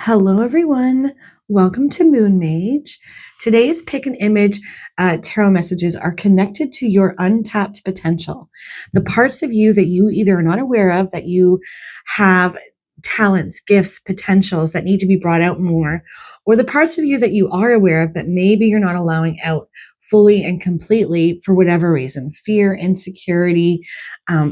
Hello, everyone. Welcome to Moon Mage. Today's pick an image tarot messages are connected to your untapped potential. The parts of you that you either are not aware of, that you have talents, gifts, potentials that need to be brought out more, or the parts of you that you are aware of, but maybe you're not allowing out fully and completely for whatever reason, fear, insecurity,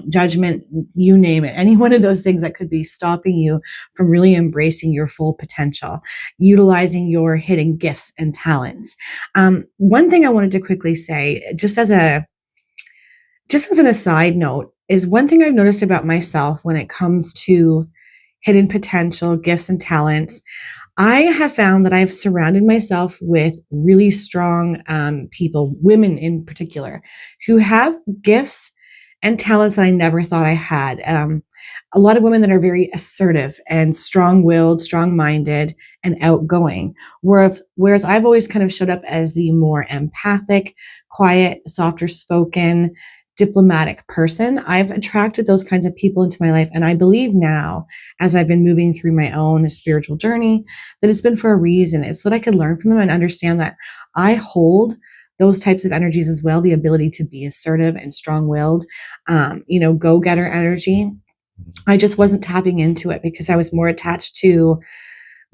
judgment, you name it. Any one of those things that could be stopping you from really embracing your full potential, utilizing your hidden gifts and talents. One thing I wanted to quickly say, just as an aside note, is one thing I've noticed about myself when it comes to hidden potential, gifts, and talents. I have found that I've surrounded myself with really strong people, women in particular, who have gifts and talents that I never thought I had. A lot of women that are very assertive and strong-willed, strong-minded, and outgoing. Whereas I've always kind of showed up as the more empathic, quiet, softer spoken, diplomatic person. I've attracted those kinds of people into my life. And I believe now, as I've been moving through my own spiritual journey, that it's been for a reason. It's so that I could learn from them and understand that I hold those types of energies as well, the ability to be assertive and strong-willed, go-getter energy. I just wasn't tapping into it because I was more attached to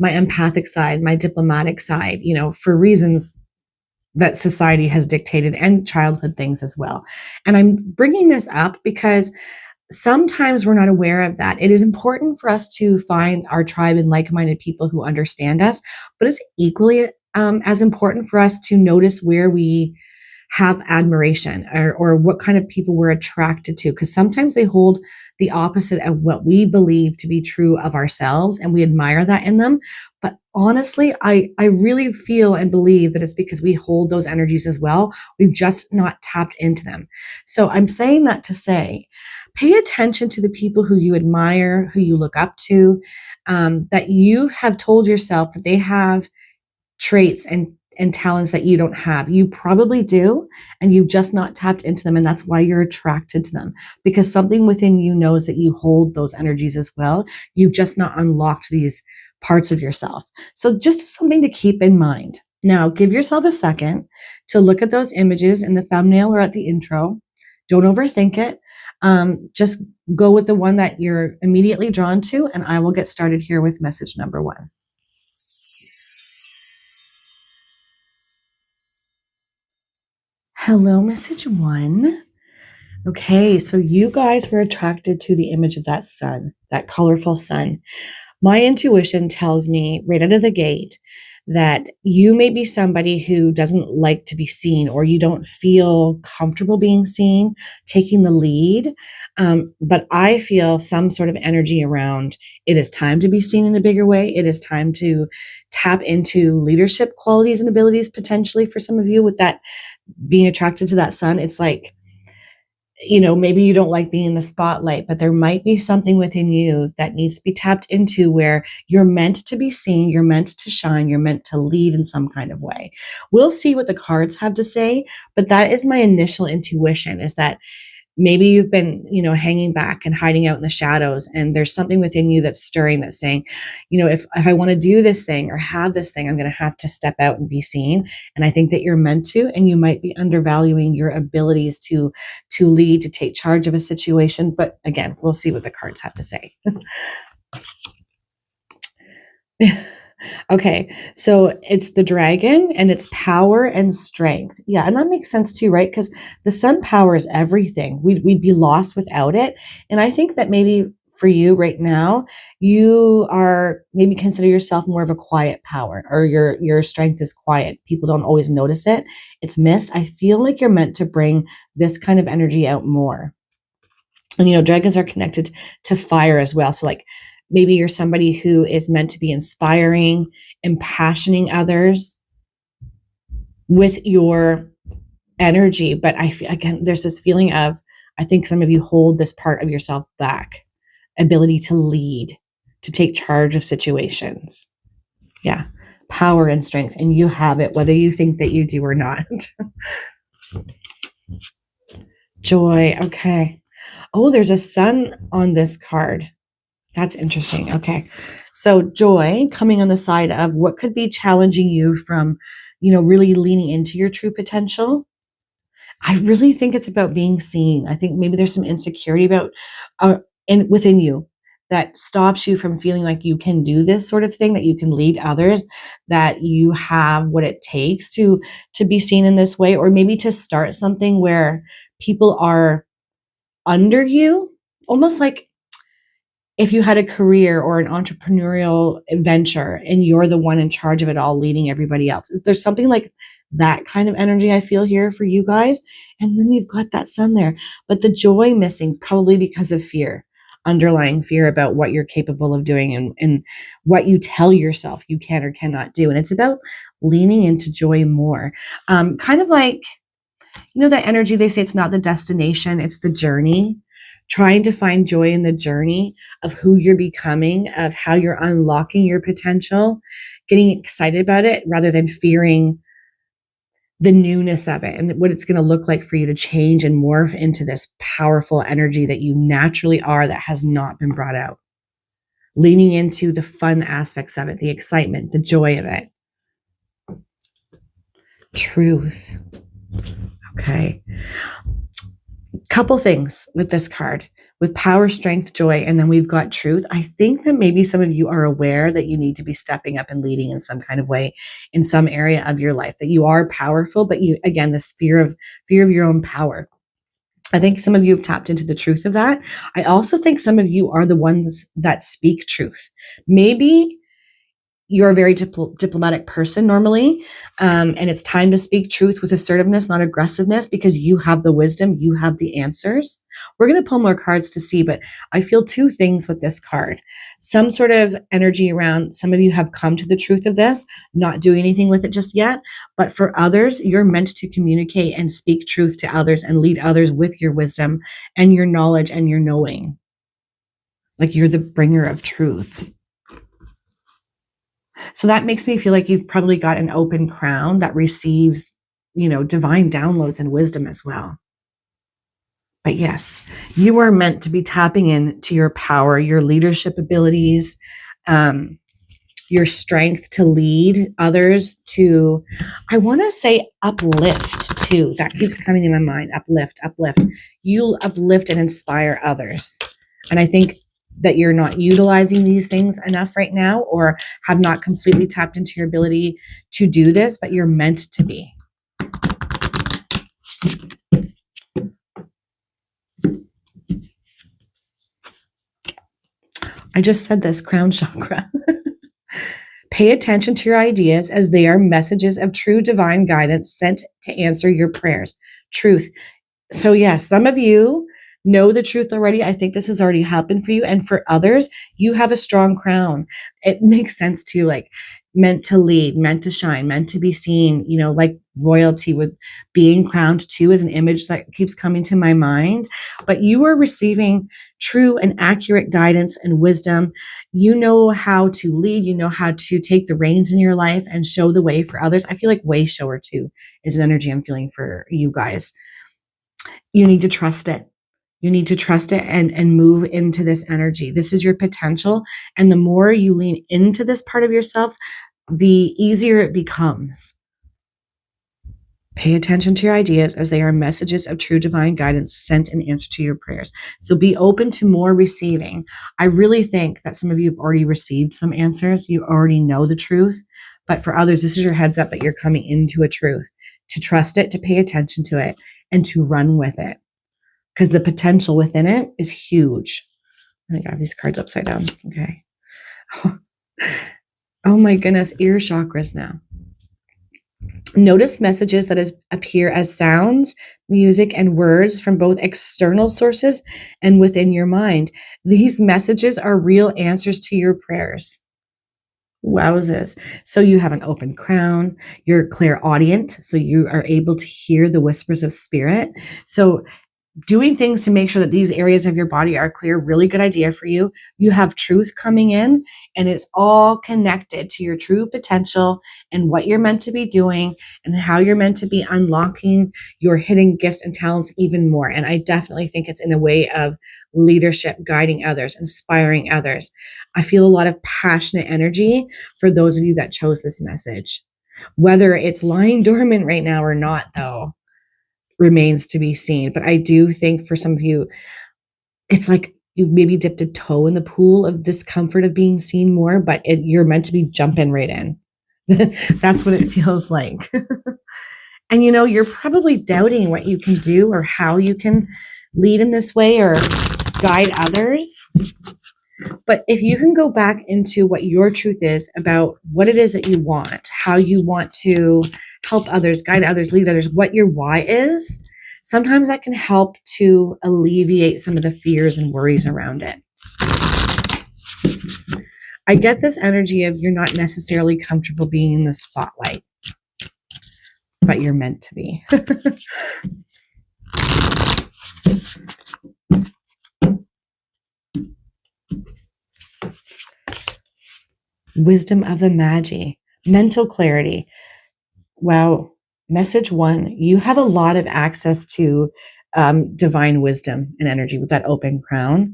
my empathic side, my diplomatic side, for reasons that society has dictated and childhood things as well. And I'm bringing this up because sometimes we're not aware of that. It is important for us to find our tribe and like-minded people who understand us, but it's equally as important for us to notice where we have admiration or what kind of people we're attracted to, because sometimes they hold the opposite of what we believe to be true of ourselves, and we admire that in them. But honestly, I really feel and believe that it's because we hold those energies as well. We've just not tapped into them. So I'm saying that to say, pay attention to the people who you admire, who you look up to, that you have told yourself that they have traits and talents that you don't have. You probably do, and you've just not tapped into them. And that's why you're attracted to them, because something within you knows that you hold those energies as well. You've just not unlocked these parts of yourself. So just something to keep in mind. Now, give yourself a second to look at those images in the thumbnail or at the intro. Don't overthink it. Just go with the one that you're immediately drawn to, and I will get started here with message number 1. Hello, message 1. Okay, so you guys were attracted to the image of that sun, that colorful sun. My intuition tells me right out of the gate that you may be somebody who doesn't like to be seen, or you don't feel comfortable being seen, taking the lead. But I feel some sort of energy around it is time to be seen in a bigger way. It is time to tap into leadership qualities and abilities potentially for some of you with that being attracted to that sun. It's like, maybe you don't like being in the spotlight, but there might be something within you that needs to be tapped into where you're meant to be seen, you're meant to shine, you're meant to lead in some kind of way. We'll see what the cards have to say, but that is my initial intuition, is that maybe you've been, hanging back and hiding out in the shadows, and there's something within you that's stirring, that's saying, if I want to do this thing or have this thing, I'm going to have to step out and be seen. And I think that you're meant to, and you might be undervaluing your abilities to lead, to take charge of a situation. But again, we'll see what the cards have to say. Okay, so it's the dragon and it's power and strength. Yeah, and that makes sense too, right? Because the sun powers everything. We'd be lost without it. And I think that maybe for you right now, you are maybe consider yourself more of a quiet power, or your strength is quiet. People don't always notice it. It's missed. I feel like you're meant to bring this kind of energy out more. And dragons are connected to fire as well. So like, maybe you're somebody who is meant to be inspiring, impassioning others with your energy. But again, there's this feeling of, I think some of you hold this part of yourself back, ability to lead, to take charge of situations. Yeah, power and strength. And you have it, whether you think that you do or not. Joy. Okay. Oh, there's a sun on this card. That's interesting. Okay. So joy coming on the side of what could be challenging you from, really leaning into your true potential. I really think it's about being seen. I think maybe there's some insecurity about within you that stops you from feeling like you can do this sort of thing, that you can lead others, that you have what it takes to be seen in this way, or maybe to start something where people are under you, almost like if you had a career or an entrepreneurial venture and you're the one in charge of it all, leading everybody else. There's something like that kind of energy I feel here for you guys. And then you've got that sun there, but the joy missing probably because of fear, underlying fear about what you're capable of doing and what you tell yourself you can or cannot do. And it's about leaning into joy more. Kind of like, that energy, they say it's not the destination, it's the journey. Trying to find joy in the journey of who you're becoming, of how you're unlocking your potential, getting excited about it rather than fearing the newness of it and what it's going to look like for you to change and morph into this powerful energy that you naturally are that has not been brought out. Leaning into the fun aspects of it, the excitement, the joy of it. Truth. Okay. Couple things with this card, with power, strength, joy, and then we've got truth. I think that maybe some of you are aware that you need to be stepping up and leading in some kind of way in some area of your life, that you are powerful, but you, again, this fear of your own power. I think some of you have tapped into the truth of that. I also think some of you are the ones that speak truth. Maybe you're a very diplomatic person normally, and it's time to speak truth with assertiveness, not aggressiveness, because you have the wisdom, you have the answers. We're going to pull more cards to see, but I feel two things with this card. Some sort of energy around some of you have come to the truth of this, not doing anything with it just yet, but for others, you're meant to communicate and speak truth to others and lead others with your wisdom and your knowledge and your knowing. Like you're the bringer of truths. So that makes me feel like you've probably got an open crown that receives, divine downloads and wisdom as well. But yes, you are meant to be tapping into your power, your leadership abilities, your strength to lead others, to, I want to say uplift too. That keeps coming in my mind. Uplift. You'll uplift and inspire others. And I think that you're not utilizing these things enough right now, or have not completely tapped into your ability to do this, but you're meant to be. I just said this, crown chakra. Pay attention to your ideas as they are messages of true divine guidance sent to answer your prayers. Truth. So yes, some of you know the truth already. I think this has already happened for you. And for others, you have a strong crown. It makes sense too, like meant to lead, meant to shine, meant to be seen, like royalty, with being crowned too is an image that keeps coming to my mind. But you are receiving true and accurate guidance and wisdom. You know how to lead, you know how to take the reins in your life and show the way for others. I feel like way shower too is an energy I'm feeling for you guys. You need to trust it. You need to trust it and move into this energy. This is your potential. And the more you lean into this part of yourself, the easier it becomes. Pay attention to your ideas as they are messages of true divine guidance sent in answer to your prayers. So be open to more receiving. I really think that some of you have already received some answers. You already know the truth. But for others, this is your heads up that you're coming into a truth. To trust it, to pay attention to it, and to run with it. Because the potential within it is huge. I think I have these cards upside down. Okay. Oh my goodness, ear chakras now. Notice messages that appear as sounds, music, and words from both external sources and within your mind. These messages are real answers to your prayers. Wowzers. So you have an open crown, you're clairaudient, so you are able to hear the whispers of spirit. So doing things to make sure that these areas of your body are clear, really good idea for you. You have truth coming in, and it's all connected to your true potential and what you're meant to be doing and how you're meant to be unlocking your hidden gifts and talents even more. And I definitely think it's in a way of leadership, guiding others, inspiring others. I feel a lot of passionate energy for those of you that chose this message. Whether it's lying dormant right now or not, though, remains to be seen. But I do think for some of you, it's like you maybe dipped a toe in the pool of discomfort of being seen more, but you're meant to be jumping right in. That's what it feels like. And you're probably doubting what you can do or how you can lead in this way or guide others. But if you can go back into what your truth is about what it is that you want, how you want to help others, guide others, lead others, what your why is, sometimes that can help to alleviate some of the fears and worries around it. I get this energy of you're not necessarily comfortable being in the spotlight, but you're meant to be. Wisdom of the Magi, mental clarity. Wow. Message 1, you have a lot of access to divine wisdom and energy with that open crown.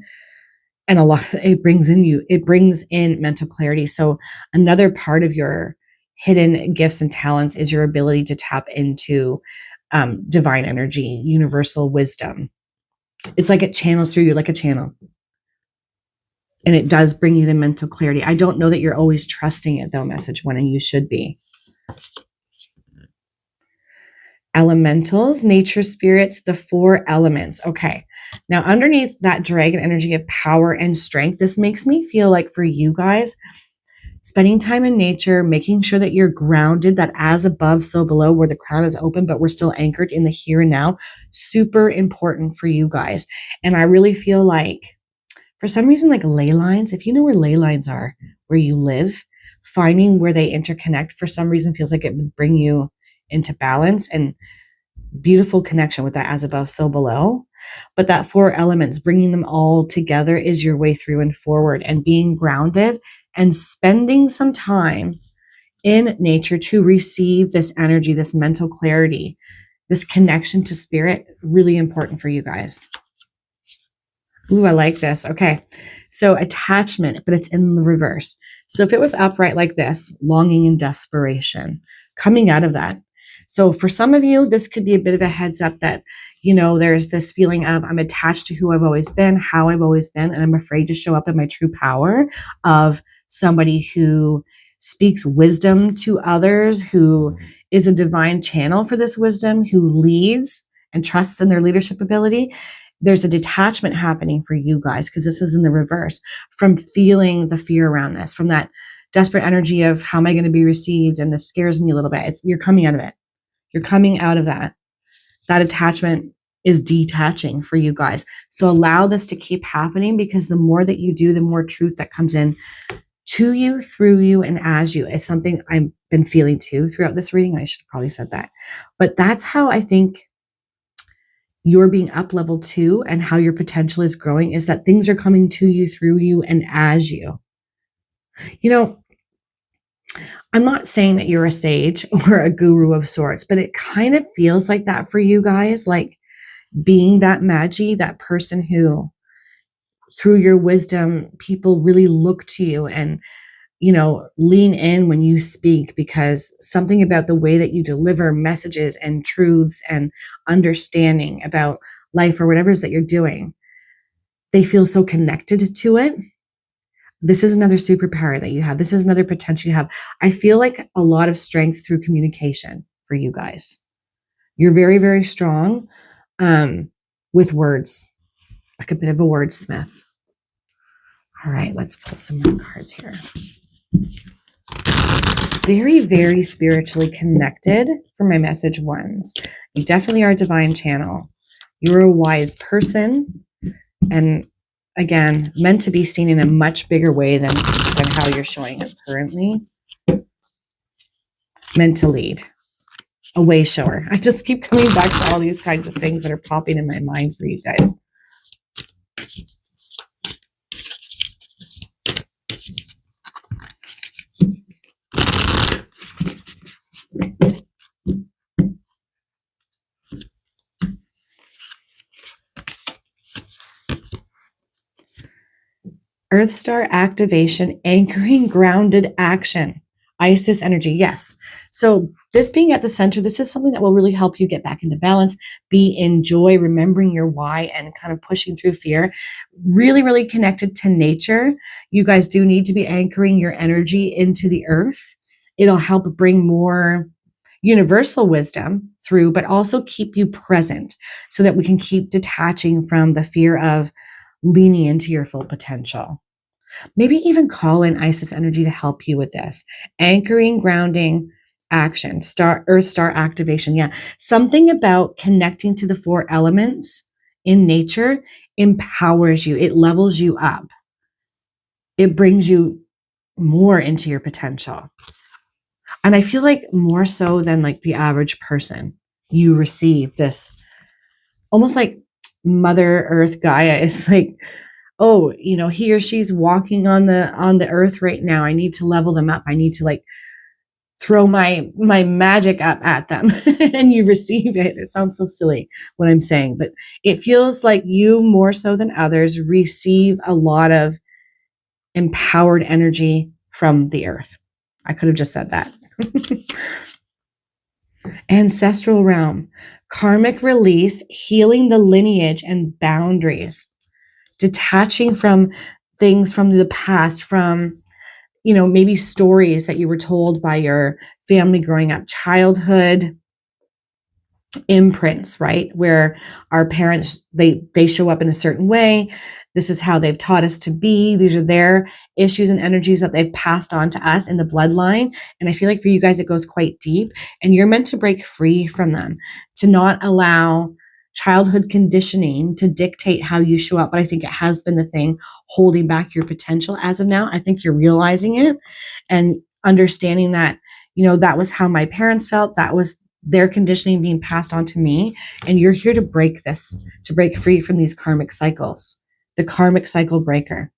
And it brings in mental clarity. So another part of your hidden gifts and talents is your ability to tap into divine energy, universal wisdom. It's like it channels through you like a channel. And it does bring you the mental clarity. I don't know that you're always trusting it though, message 1, and you should be. Elementals, nature spirits, the 4 elements. Okay. Now, underneath that dragon energy of power and strength, this makes me feel like for you guys, spending time in nature, making sure that you're grounded, that as above, so below, where the crown is open, but we're still anchored in the here and now, super important for you guys. And I really feel like, for some reason, like ley lines, if you know where ley lines are, where you live, finding where they interconnect for some reason feels like it would bring you into balance and beautiful connection with that as above, so below. But that 4 elements, bringing them all together is your way through and forward, and being grounded and spending some time in nature to receive this energy, this mental clarity, this connection to spirit, really important for you guys. Ooh, I like this. Okay. So attachment, but it's in the reverse. So if it was upright like this, longing and desperation, coming out of that. So for some of you, this could be a bit of a heads up that, there's this feeling of I'm attached to who I've always been, how I've always been, and I'm afraid to show up in my true power of somebody who speaks wisdom to others, who is a divine channel for this wisdom, who leads and trusts in their leadership ability. There's a detachment happening for you guys because this is in the reverse from feeling the fear around this, from that desperate energy of how am I going to be received? And this scares me a little bit. You're coming out of it. You're coming out of that. That attachment is detaching for you guys. So allow this to keep happening, because the more that you do, the more truth that comes in to you, through you, and as you, is something I've been feeling too throughout this reading. I should have probably said that. But that's how I think you're being up level too, and how your potential is growing, is that things are coming to you, through you, and as you. I'm not saying that you're a sage or a guru of sorts, but it kind of feels like that for you guys, like being that magi, that person who, through your wisdom, people really look to you and, lean in when you speak, because something about the way that you deliver messages and truths and understanding about life or whatever it is that you're doing, they feel so connected to it. This is another superpower that you have. This is another potential you have. I feel like a lot of strength through communication for you guys. You're very, very strong with words, like a bit of a wordsmith. All right, let's pull some more cards here. Very, very spiritually connected for my message 1s. You definitely are a divine channel. You're a wise person, and again, meant to be seen in a much bigger way than how you're showing up currently. Meant to lead. a way shower. I just keep coming back to all these kinds of things that are popping in my mind for you guys. Earth Star activation, anchoring grounded action. Isis energy, yes. So this being at the center, this is something that will really help you get back into balance, be in joy, remembering your why, and kind of pushing through fear. Really, really connected to nature. You guys do need to be anchoring your energy into the earth. It'll help bring more universal wisdom through, but also keep you present so that we can keep detaching from the fear of leaning into your full potential. Maybe even call in Isis energy to help you with this. Anchoring, grounding, action, Earth Star activation. Yeah. Something about connecting to the 4 elements in nature empowers you. It levels you up. It brings you more into your potential. And I feel like more so than like the average person, you receive this almost like Mother Earth Gaia is like, oh, you know, he or she's walking on the earth right now. I need to level them up. I need to like throw my magic up at them. And you receive it. It sounds so silly what I'm saying, but it feels like you more so than others receive a lot of empowered energy from the earth. I could have just said that. Ancestral realm, karmic release, healing the lineage and boundaries. Detaching from things from the past, from, you know, maybe stories that you were told by your family growing up, childhood imprints, right? Where our parents, they show up in a certain way. This is how they've taught us to be. These are their issues and energies that they've passed on to us in the bloodline. And I feel like for you guys, it goes quite deep, and you're meant to break free from them, to not allow childhood conditioning to dictate how you show up. But I think it has been the thing holding back your potential as of now. I think you're realizing it and understanding that, you know, that was how my parents felt. That was their conditioning being passed on to me. And you're here to break this, to break free from these karmic cycles, the karmic cycle breaker.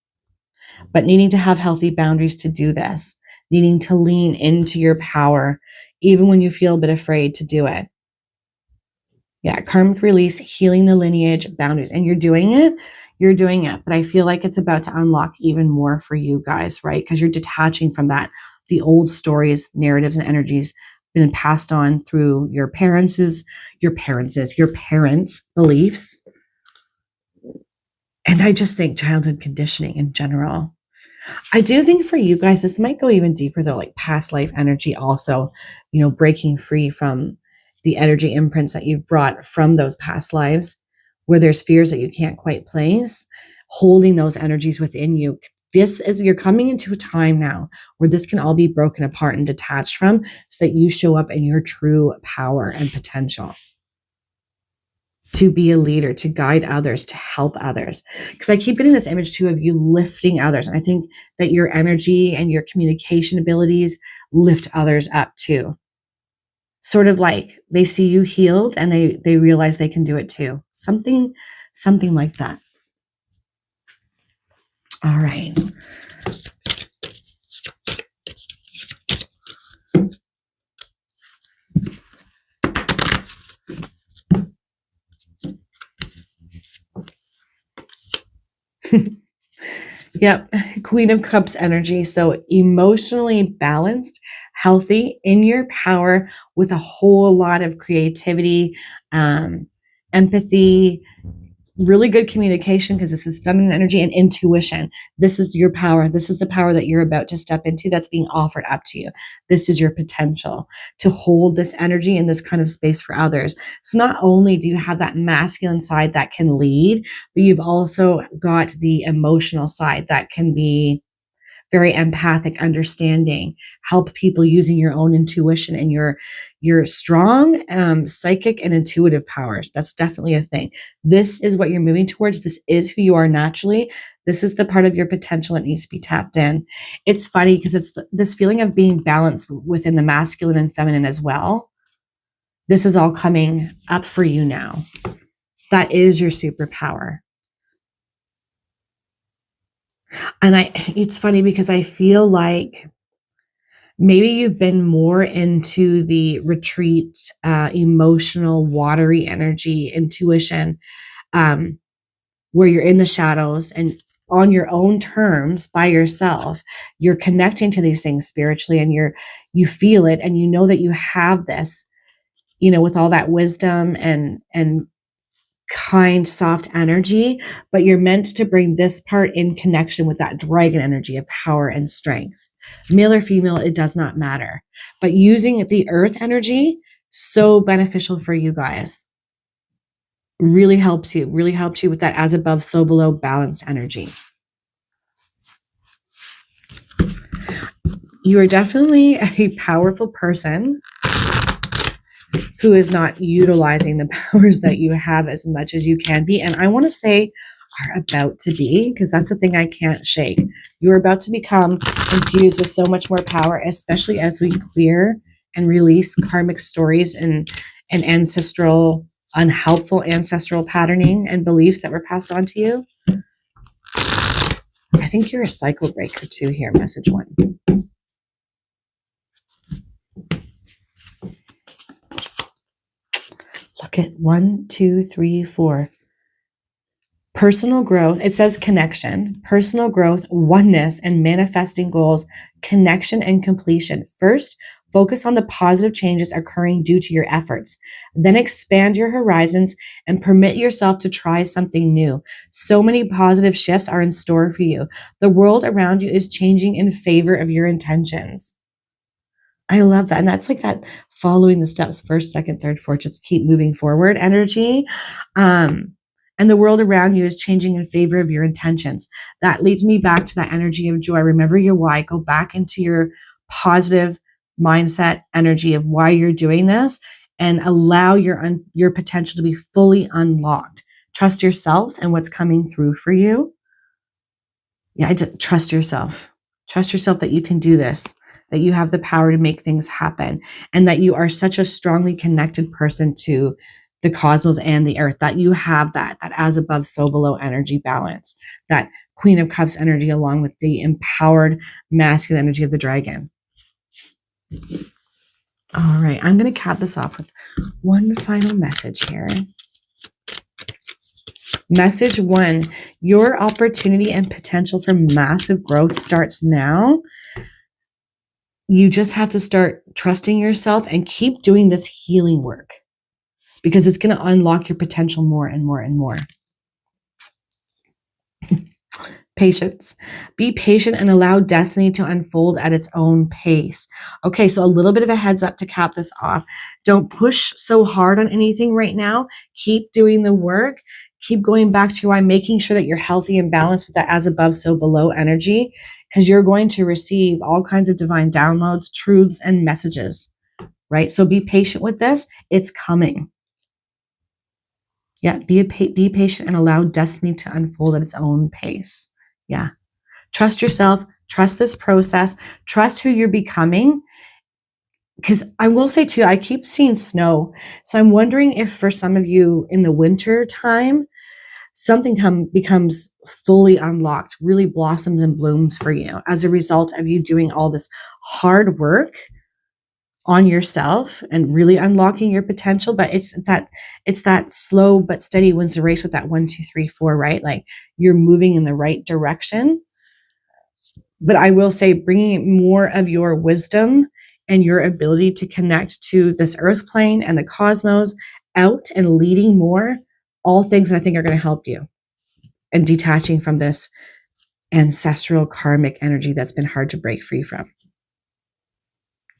But needing to have healthy boundaries to do this, needing to lean into your power, even when you feel a bit afraid to do it. Yeah, karmic release, healing the lineage, boundaries. And you're doing it. But I feel like it's about to unlock even more for you guys, right? Because you're detaching from that, the old stories, narratives, and energies been passed on through your parents' beliefs. And I just think childhood conditioning in general. I do think for you guys, this might go even deeper though, like past life energy also, you know, breaking free from the energy imprints that you've brought from those past lives where there's fears that you can't quite place, holding those energies within you. You're coming into a time now where this can all be broken apart and detached from so that you show up in your true power and potential to be a leader, to guide others, to help others. Because I keep getting this image too of you lifting others. And I think that your energy and your communication abilities lift others up too. Sort of like they see you healed and they realize they can do it too. Something like that. All right. Yep. Queen of Cups energy. So emotionally balanced, healthy, in your power, with a whole lot of creativity, empathy, really good communication, because this is feminine energy, and intuition. This is your power. This is the power that you're about to step into that's being offered up to you. This is your potential to hold this energy in this kind of space for others. So not only do you have that masculine side that can lead, but you've also got the emotional side that can be very empathic, understanding, help people using your own intuition and your strong psychic and intuitive powers. That's definitely a thing. This is what you're moving towards. This is who you are naturally. This is the part of your potential that needs to be tapped in. It's funny because it's this feeling of being balanced within the masculine and feminine as well. This is all coming up for you now. That is your superpower. And it's funny because I feel like maybe you've been more into the retreat, emotional, watery energy, intuition, where you're in the shadows and on your own terms by yourself, you're connecting to these things spiritually, and you feel it, and you know that you have this, with all that wisdom and kind, soft energy, but you're meant to bring this part in connection with that dragon energy of power and strength. Male or female, it does not matter. But using the earth energy, so beneficial for you guys. Really helps you with that as above, so below balanced energy. You are definitely a powerful person who is not utilizing the powers that you have as much as you can be. And I want to say are about to be, because that's the thing I can't shake. You're about to become infused with so much more power, especially as we clear and release karmic stories and ancestral, unhelpful ancestral patterning and beliefs that were passed on to you. I think you're a cycle breaker too here, message 1. Look at 1, 2, 3, 4. Personal growth. It says connection, personal growth, oneness, and manifesting goals, connection and completion. First, focus on the positive changes occurring due to your efforts. Then expand your horizons and permit yourself to try something new. So many positive shifts are in store for you. The world around you is changing in favor of your intentions. I love that. And that's like that following the steps, first, second, third, fourth, just keep moving forward energy. And the world around you is changing in favor of your intentions. That leads me back to that energy of joy. Remember your why. Go back into your positive mindset energy of why you're doing this, and allow your potential to be fully unlocked. Trust yourself and what's coming through for you. Yeah, trust yourself. Trust yourself that you can do this, that you have the power to make things happen, and that you are such a strongly connected person to the cosmos and the earth, that you have that as above, so below energy balance, that Queen of Cups energy, along with the empowered masculine energy of the dragon. All right, I'm going to cap this off with one final message here. Message 1, your opportunity and potential for massive growth starts now. You just have to start trusting yourself and keep doing this healing work, because it's going to unlock your potential more and more and more. Patience. Be patient and allow destiny to unfold at its own pace. Okay, so a little bit of a heads up to cap this off. Don't push so hard on anything right now. Keep doing the work. Keep going back to why, making sure that you're healthy and balanced with that as above, so below energy, because you're going to receive all kinds of divine downloads, truths, and messages, right? So be patient with this. It's coming. Yeah, be patient and allow destiny to unfold at its own pace. Yeah. Trust yourself. Trust this process. Trust who you're becoming. Because I will say too, I keep seeing snow. So I'm wondering if for some of you in the winter time, something becomes fully unlocked, really blossoms and blooms for you as a result of you doing all this hard work on yourself and really unlocking your potential. But it's that slow but steady wins the race with that 1, 2, 3, 4, right? Like you're moving in the right direction. But I will say, bringing more of your wisdom and your ability to connect to this earth plane and the cosmos out and leading more, all things that I think are going to help you, and detaching from this ancestral karmic energy that's been hard to break free from.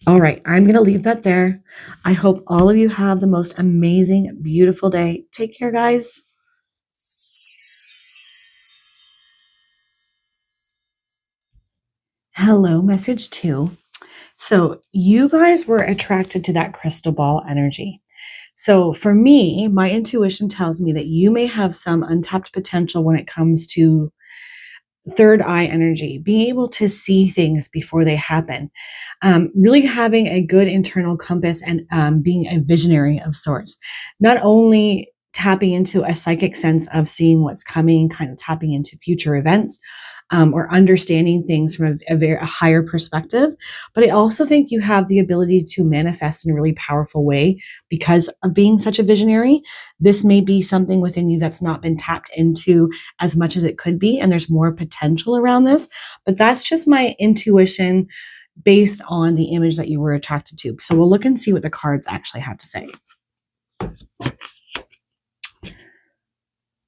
All right, I'm going to leave that there. I hope all of you have the most amazing, beautiful day. Take care, guys. Hello, message 2. So you guys were attracted to that crystal ball energy. So for me, my intuition tells me that you may have some untapped potential when it comes to third eye energy, being able to see things before they happen, really having a good internal compass and being a visionary of sorts. Not only tapping into a psychic sense of seeing what's coming, kind of tapping into future events, or understanding things from a higher perspective. But I also think you have the ability to manifest in a really powerful way because of being such a visionary. This may be something within you that's not been tapped into as much as it could be, and there's more potential around this. But that's just my intuition based on the image that you were attracted to. So we'll look and see what the cards actually have to say.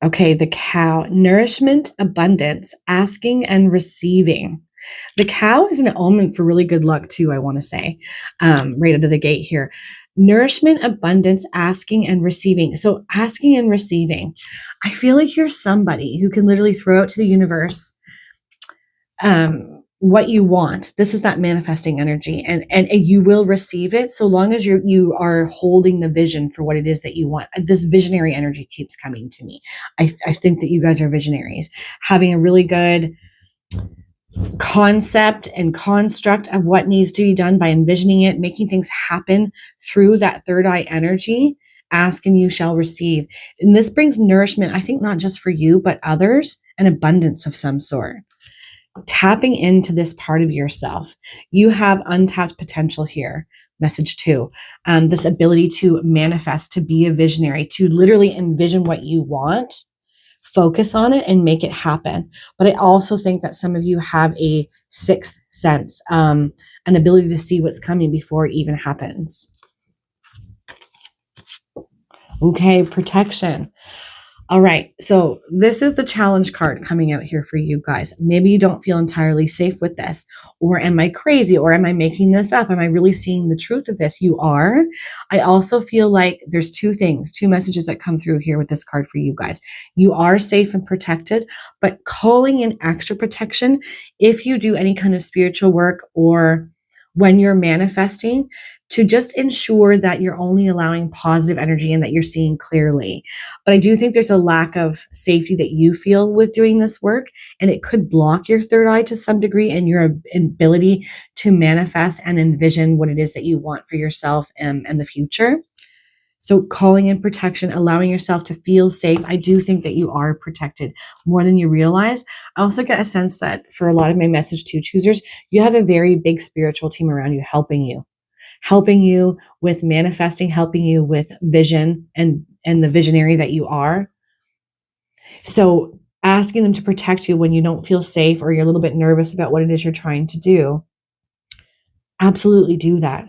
Okay, the cow, nourishment, abundance, asking and receiving. The cow is an omen for really good luck too, I want to say, right out of the gate here. Nourishment, abundance, asking and receiving. So asking and receiving. I feel like you're somebody who can literally throw out to the universe what you want. This is that manifesting energy, and you will receive it so long as you are holding the vision for what it is that you want. This visionary energy keeps coming to me. I think that you guys are visionaries, having a really good concept and construct of what needs to be done by envisioning it, making things happen through that third eye energy. Ask and you shall receive. And this brings nourishment, I think, not just for you, but others, an abundance of some sort. Tapping into this part of yourself. You have untapped potential here. Message 2, this ability to manifest, to be a visionary, to literally envision what you want, focus on it and make it happen. But I also think that some of you have a sixth sense, an ability to see what's coming before it even happens. Okay, protection. All right, so this is the challenge card coming out here for you guys. Maybe you don't feel entirely safe with this, or am I crazy, or am I making this up? Am I really seeing the truth of this? You are. I also feel like there's two messages that come through here with this card for you guys. You are safe and protected, but calling in extra protection if you do any kind of spiritual work or when you're manifesting, to just ensure that you're only allowing positive energy and that you're seeing clearly. But I do think there's a lack of safety that you feel with doing this work, and it could block your third eye to some degree and your ability to manifest and envision what it is that you want for yourself and the future. So calling in protection, allowing yourself to feel safe. I do think that you are protected more than you realize. I also get a sense that for a lot of my message 2 choosers, you have a very big spiritual team around you helping you with manifesting, helping you with vision and the visionary that you are. So asking them to protect you when you don't feel safe or you're a little bit nervous about what it is you're trying to do, absolutely do that.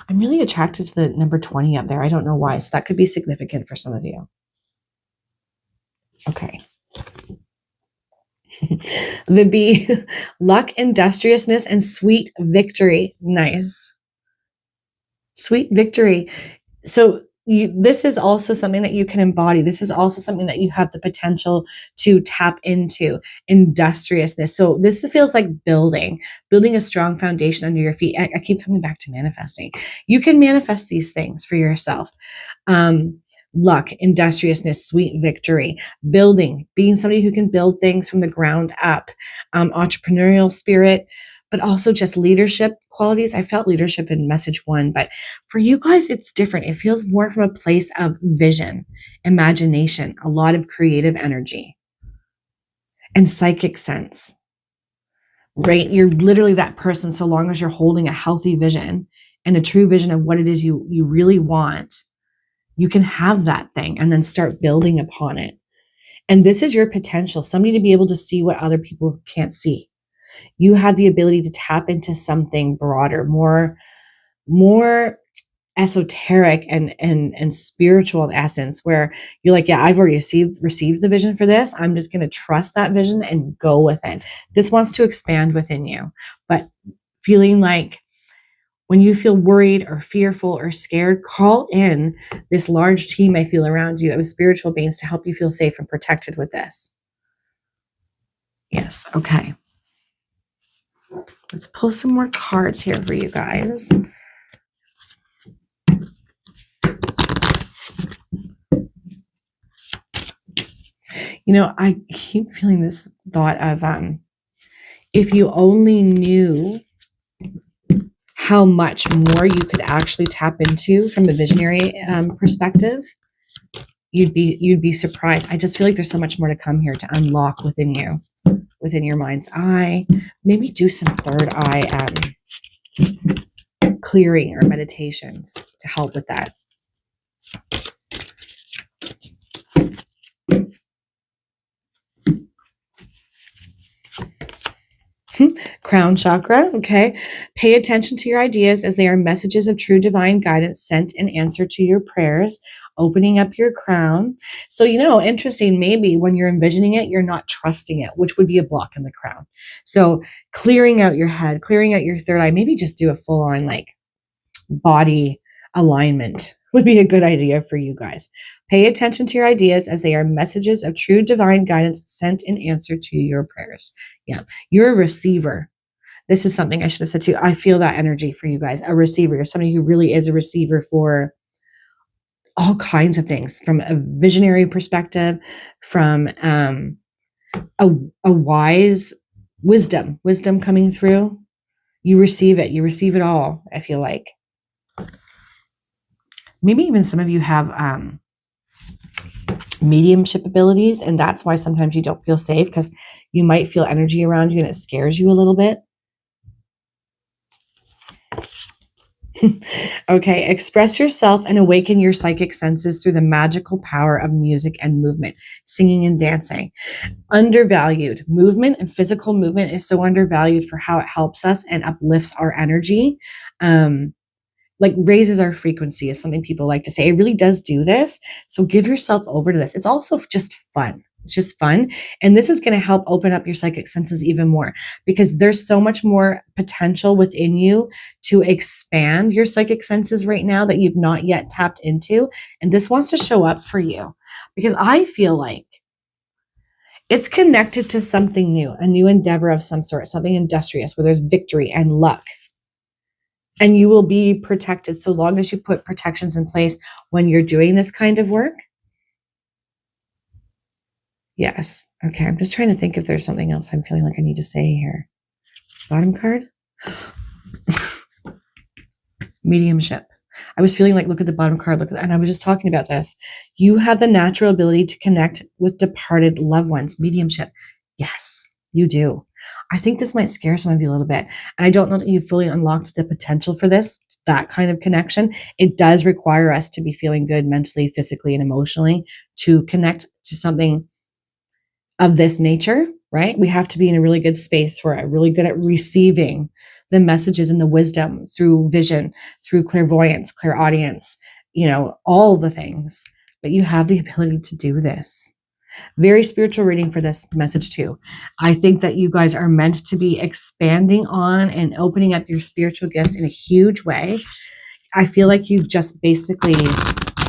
I'm really attracted to the number 20 up there. I don't know why. So that could be significant for some of you. Okay. The B, luck, industriousness, and sweet victory. Nice. Sweet victory. So this is also something that you can embody. This is also something that you have the potential to tap into, industriousness. So this feels like building a strong foundation under your feet. I keep coming back to manifesting. You can manifest these things for yourself. Luck, industriousness, sweet victory, building, being somebody who can build things from the ground up, entrepreneurial spirit, but also just leadership qualities. I felt leadership in message 1, but for you guys, it's different. It feels more from a place of vision, imagination, a lot of creative energy, and psychic sense, right? You're literally that person so long as you're holding a healthy vision and a true vision of what it is you really want. You can have that thing and then start building upon it. And this is your potential, somebody to be able to see what other people can't see. You have the ability to tap into something broader, more esoteric and spiritual in essence, where you're like, yeah, I've already received the vision for this. I'm just going to trust that vision and go with it. This wants to expand within you, but feeling like when you feel worried or fearful or scared, call in this large team I feel around you of spiritual beings to help you feel safe and protected with this. Yes. Okay. Let's pull some more cards here for you guys. I keep feeling this thought of if you only knew how much more you could actually tap into from a visionary perspective, you'd be surprised. I just feel like there's so much more to come here to unlock within you, within your mind's eye. Maybe do some third eye clearing or meditations to help with that. Crown chakra. Okay. Pay attention to your ideas as they are messages of true divine guidance sent in answer to your prayers, opening up your crown. So, interesting, maybe when you're envisioning it, you're not trusting it, which would be a block in the crown. So clearing out your head, clearing out your third eye, maybe just do a full on body alignment would be a good idea for you guys. Pay attention to your ideas as they are messages of true divine guidance sent in answer to your prayers. Yeah, you're a receiver. This is something I should have said too. I feel that energy for you guys. A receiver. You're somebody who really is a receiver for all kinds of things, from a visionary perspective, from a wise wisdom coming through. You receive it. You receive it all, I feel like. Maybe even some of you have mediumship abilities, and that's why sometimes you don't feel safe, because you might feel energy around you and it scares you a little bit. Okay, express yourself and awaken your psychic senses through the magical power of music and movement, singing and dancing. Undervalued. Movement and physical movement is so undervalued for how it helps us and uplifts our energy. Raises our frequency is something people like to say. It really does do this. So give yourself over to this. It's also just fun. It's just fun. And this is going to help open up your psychic senses even more, because there's so much more potential within you to expand your psychic senses right now that you've not yet tapped into. And this wants to show up for you, because I feel like it's connected to something new, a new endeavor of some sort, something industrious where there's victory and luck. And you will be protected so long as you put protections in place when you're doing this kind of work. Yes. Okay. I'm just trying to think if there's something else I'm feeling like I need to say here. Bottom card. Mediumship. I was feeling look at the bottom card, and I was just talking about this. You have the natural ability to connect with departed loved ones. Mediumship. Yes, you do. I think this might scare some of you a little bit. And I don't know that you've fully unlocked the potential for that kind of connection. It does require us to be feeling good mentally, physically, and emotionally to connect to something of this nature, right? We have to be in a really good space for it, really good at receiving the messages and the wisdom through vision, through clairvoyance, clairaudience, all the things. But you have the ability to do this. Very spiritual reading for this message too. I think that you guys are meant to be expanding on and opening up your spiritual gifts in a huge way. I feel like you've just basically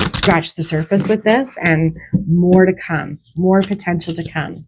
scratched the surface with this, and more to come, more potential to come.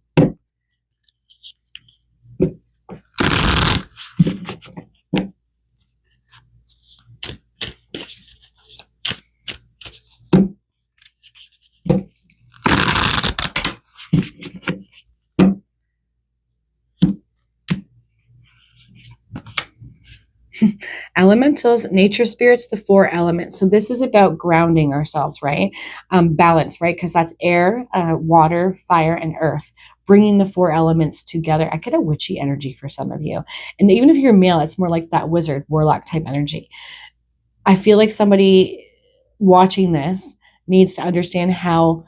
Elementals, nature spirits, the four elements. So this is about grounding ourselves, right? Balance, right? Because that's air, water, fire, and earth. Bringing the four elements together. I get a witchy energy for some of you. And even if you're male, it's more like that wizard, warlock type energy. I feel like somebody watching this needs to understand how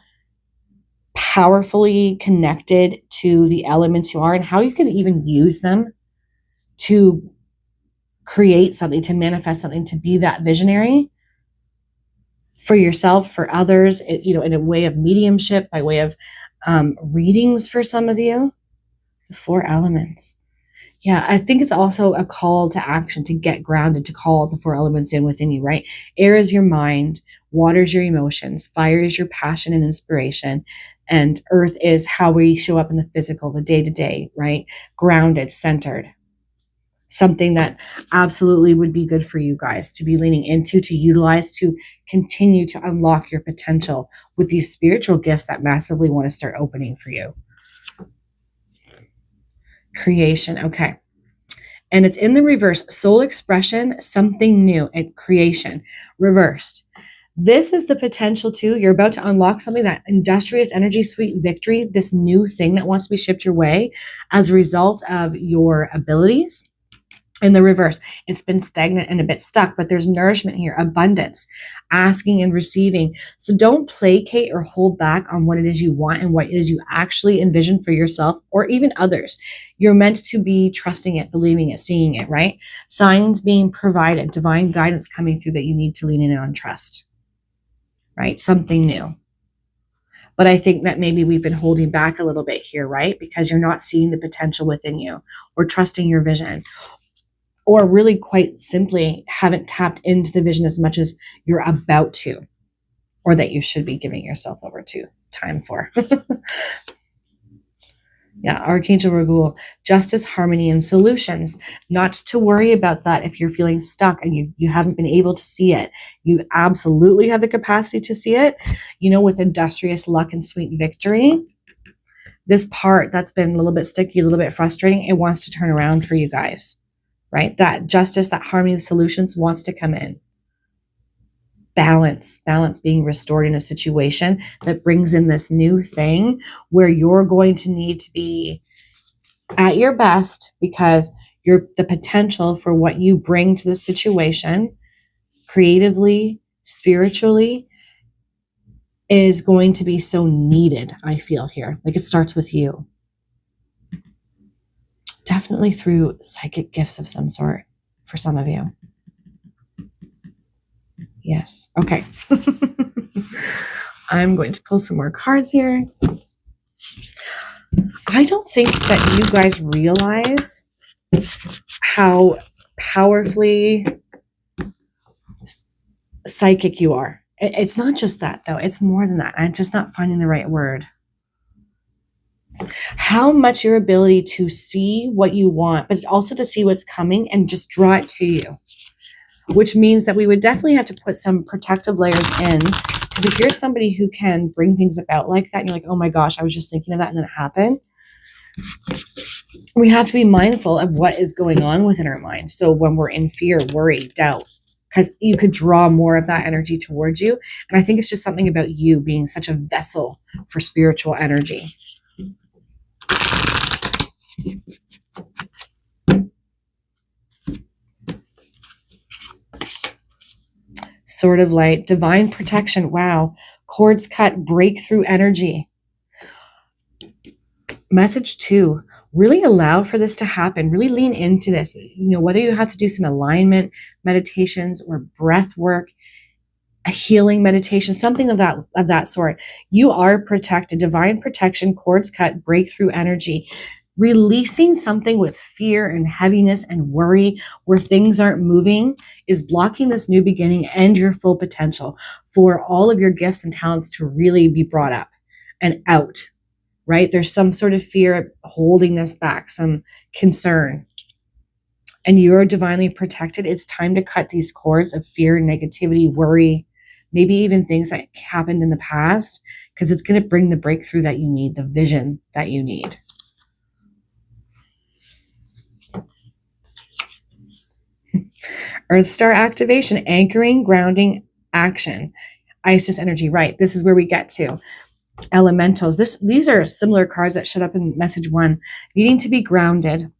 powerfully connected to the elements you are, and how you can even use them to create something, to manifest something, to be that visionary for yourself, for others, in a way of mediumship, by way of readings for some of you. The four elements. Yeah, I think it's also a call to action, to get grounded, to call the four elements in within you, right? Air is your mind, water is your emotions, fire is your passion and inspiration, and earth is how we show up in the physical, the day-to-day, right? Grounded, centered. something that absolutely would be good for you guys to be leaning into, to utilize, to continue to unlock your potential with these spiritual gifts that massively want to start opening for you. Creation. Okay. And it's in the reverse. Soul expression, something new, and creation. Reversed. This is the potential too. You're about to unlock something, that industrious energy, sweet victory, this new thing that wants to be shipped your way as a result of your abilities. In the reverse, it's been stagnant and a bit stuck, but there's nourishment here, abundance, asking and receiving. So don't placate or hold back on what it is you want and what it is you actually envision for yourself or even others. You're meant to be trusting it, believing it, seeing it, right? Signs being provided, divine guidance coming through that you need to lean in on, trust, right? Something new. But I think that maybe we've been holding back a little bit here, right? Because you're not seeing the potential within you or trusting your vision, or really quite simply haven't tapped into the vision as much as you're about to, or that you should be giving yourself over to time for. Yeah, Archangel Raguel, justice, harmony, and solutions. Not to worry about that if you're feeling stuck and you haven't been able to see it. You absolutely have the capacity to see it. With industrious luck and sweet victory, this part that's been a little bit sticky, a little bit frustrating, it wants to turn around for you guys. Right? That justice, that harmony, the solutions wants to come in. Balance being restored in a situation that brings in this new thing where you're going to need to be at your best, because the potential for what you bring to the situation creatively, spiritually, is going to be so needed, I feel here. Like it starts with you. Definitely through psychic gifts of some sort for some of you. Yes. Okay. I'm going to pull some more cards here. I don't think that you guys realize how powerfully psychic you are. It's not just that, though. It's more than that. I'm just not finding the right word. How much your ability to see what you want, but also to see what's coming and just draw it to you. Which means that we would definitely have to put some protective layers in. Because if you're somebody who can bring things about like that, and you're like, oh my gosh, I was just thinking of that and then it happened. We have to be mindful of what is going on within our mind. So when we're in fear, worry, doubt, because you could draw more of that energy towards you. And I think it's just something about you being such a vessel for spiritual energy. Sword of Light, divine protection. Wow. Cords cut, breakthrough energy. Message 2, really allow for this to happen. Really lean into this. Whether you have to do some alignment meditations or breath work, a healing meditation, something of that sort. You are protected. Divine protection, cords cut, breakthrough energy. Releasing something with fear and heaviness and worry where things aren't moving is blocking this new beginning and your full potential for all of your gifts and talents to really be brought up and out, right? There's some sort of fear holding this back, some concern. And you're divinely protected. It's time to cut these cords of fear, negativity, worry, maybe even things that happened in the past, because it's going to bring the breakthrough that you need, the vision that you need. Earth Star activation, anchoring, grounding, action. Isis energy, right? This is where we get to. Elementals. These are similar cards that showed up in message 1. Needing to be grounded.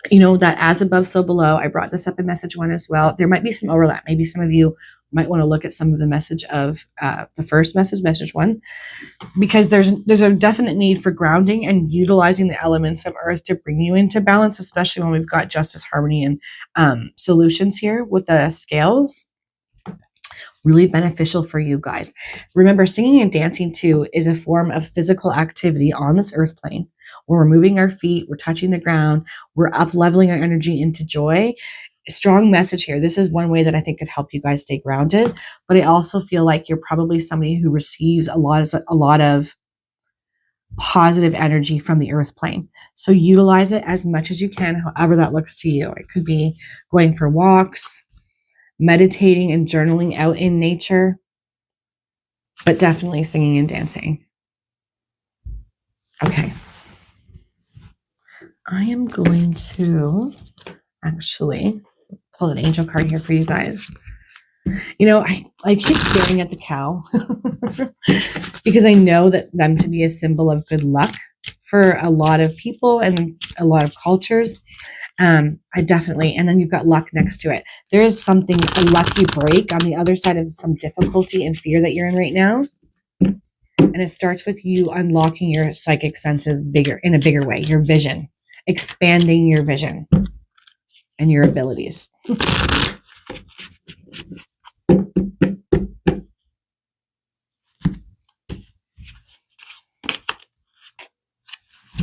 That as above, so below. I brought this up in message 1 as well. There might be some overlap. Maybe some of you might want to look at some of the message of the first message 1, because there's a definite need for grounding and utilizing the elements of earth to bring you into balance, especially when we've got justice, harmony, and solutions here with the scales. Really beneficial for you guys. Remember, singing and dancing too is a form of physical activity on this earth plane where we're moving our feet, we're touching the ground, we're up leveling our energy into joy. Strong message here. This is one way that I think could help you guys stay grounded, but I also feel like you're probably somebody who receives a lot of positive energy from the earth plane. So utilize it as much as you can, however that looks to you. It could be going for walks, meditating and journaling out in nature, but definitely singing and dancing. Okay. I am going to actually pull an angel card here for you guys. You know, I keep staring at the cow because I know that them to be a symbol of good luck for a lot of people and a lot of cultures. I definitely, and then you've got luck next to it. There is something, a lucky break on the other side of some difficulty and fear that you're in right now. And it starts with you unlocking your psychic senses in a bigger way, your vision, expanding your vision and your abilities.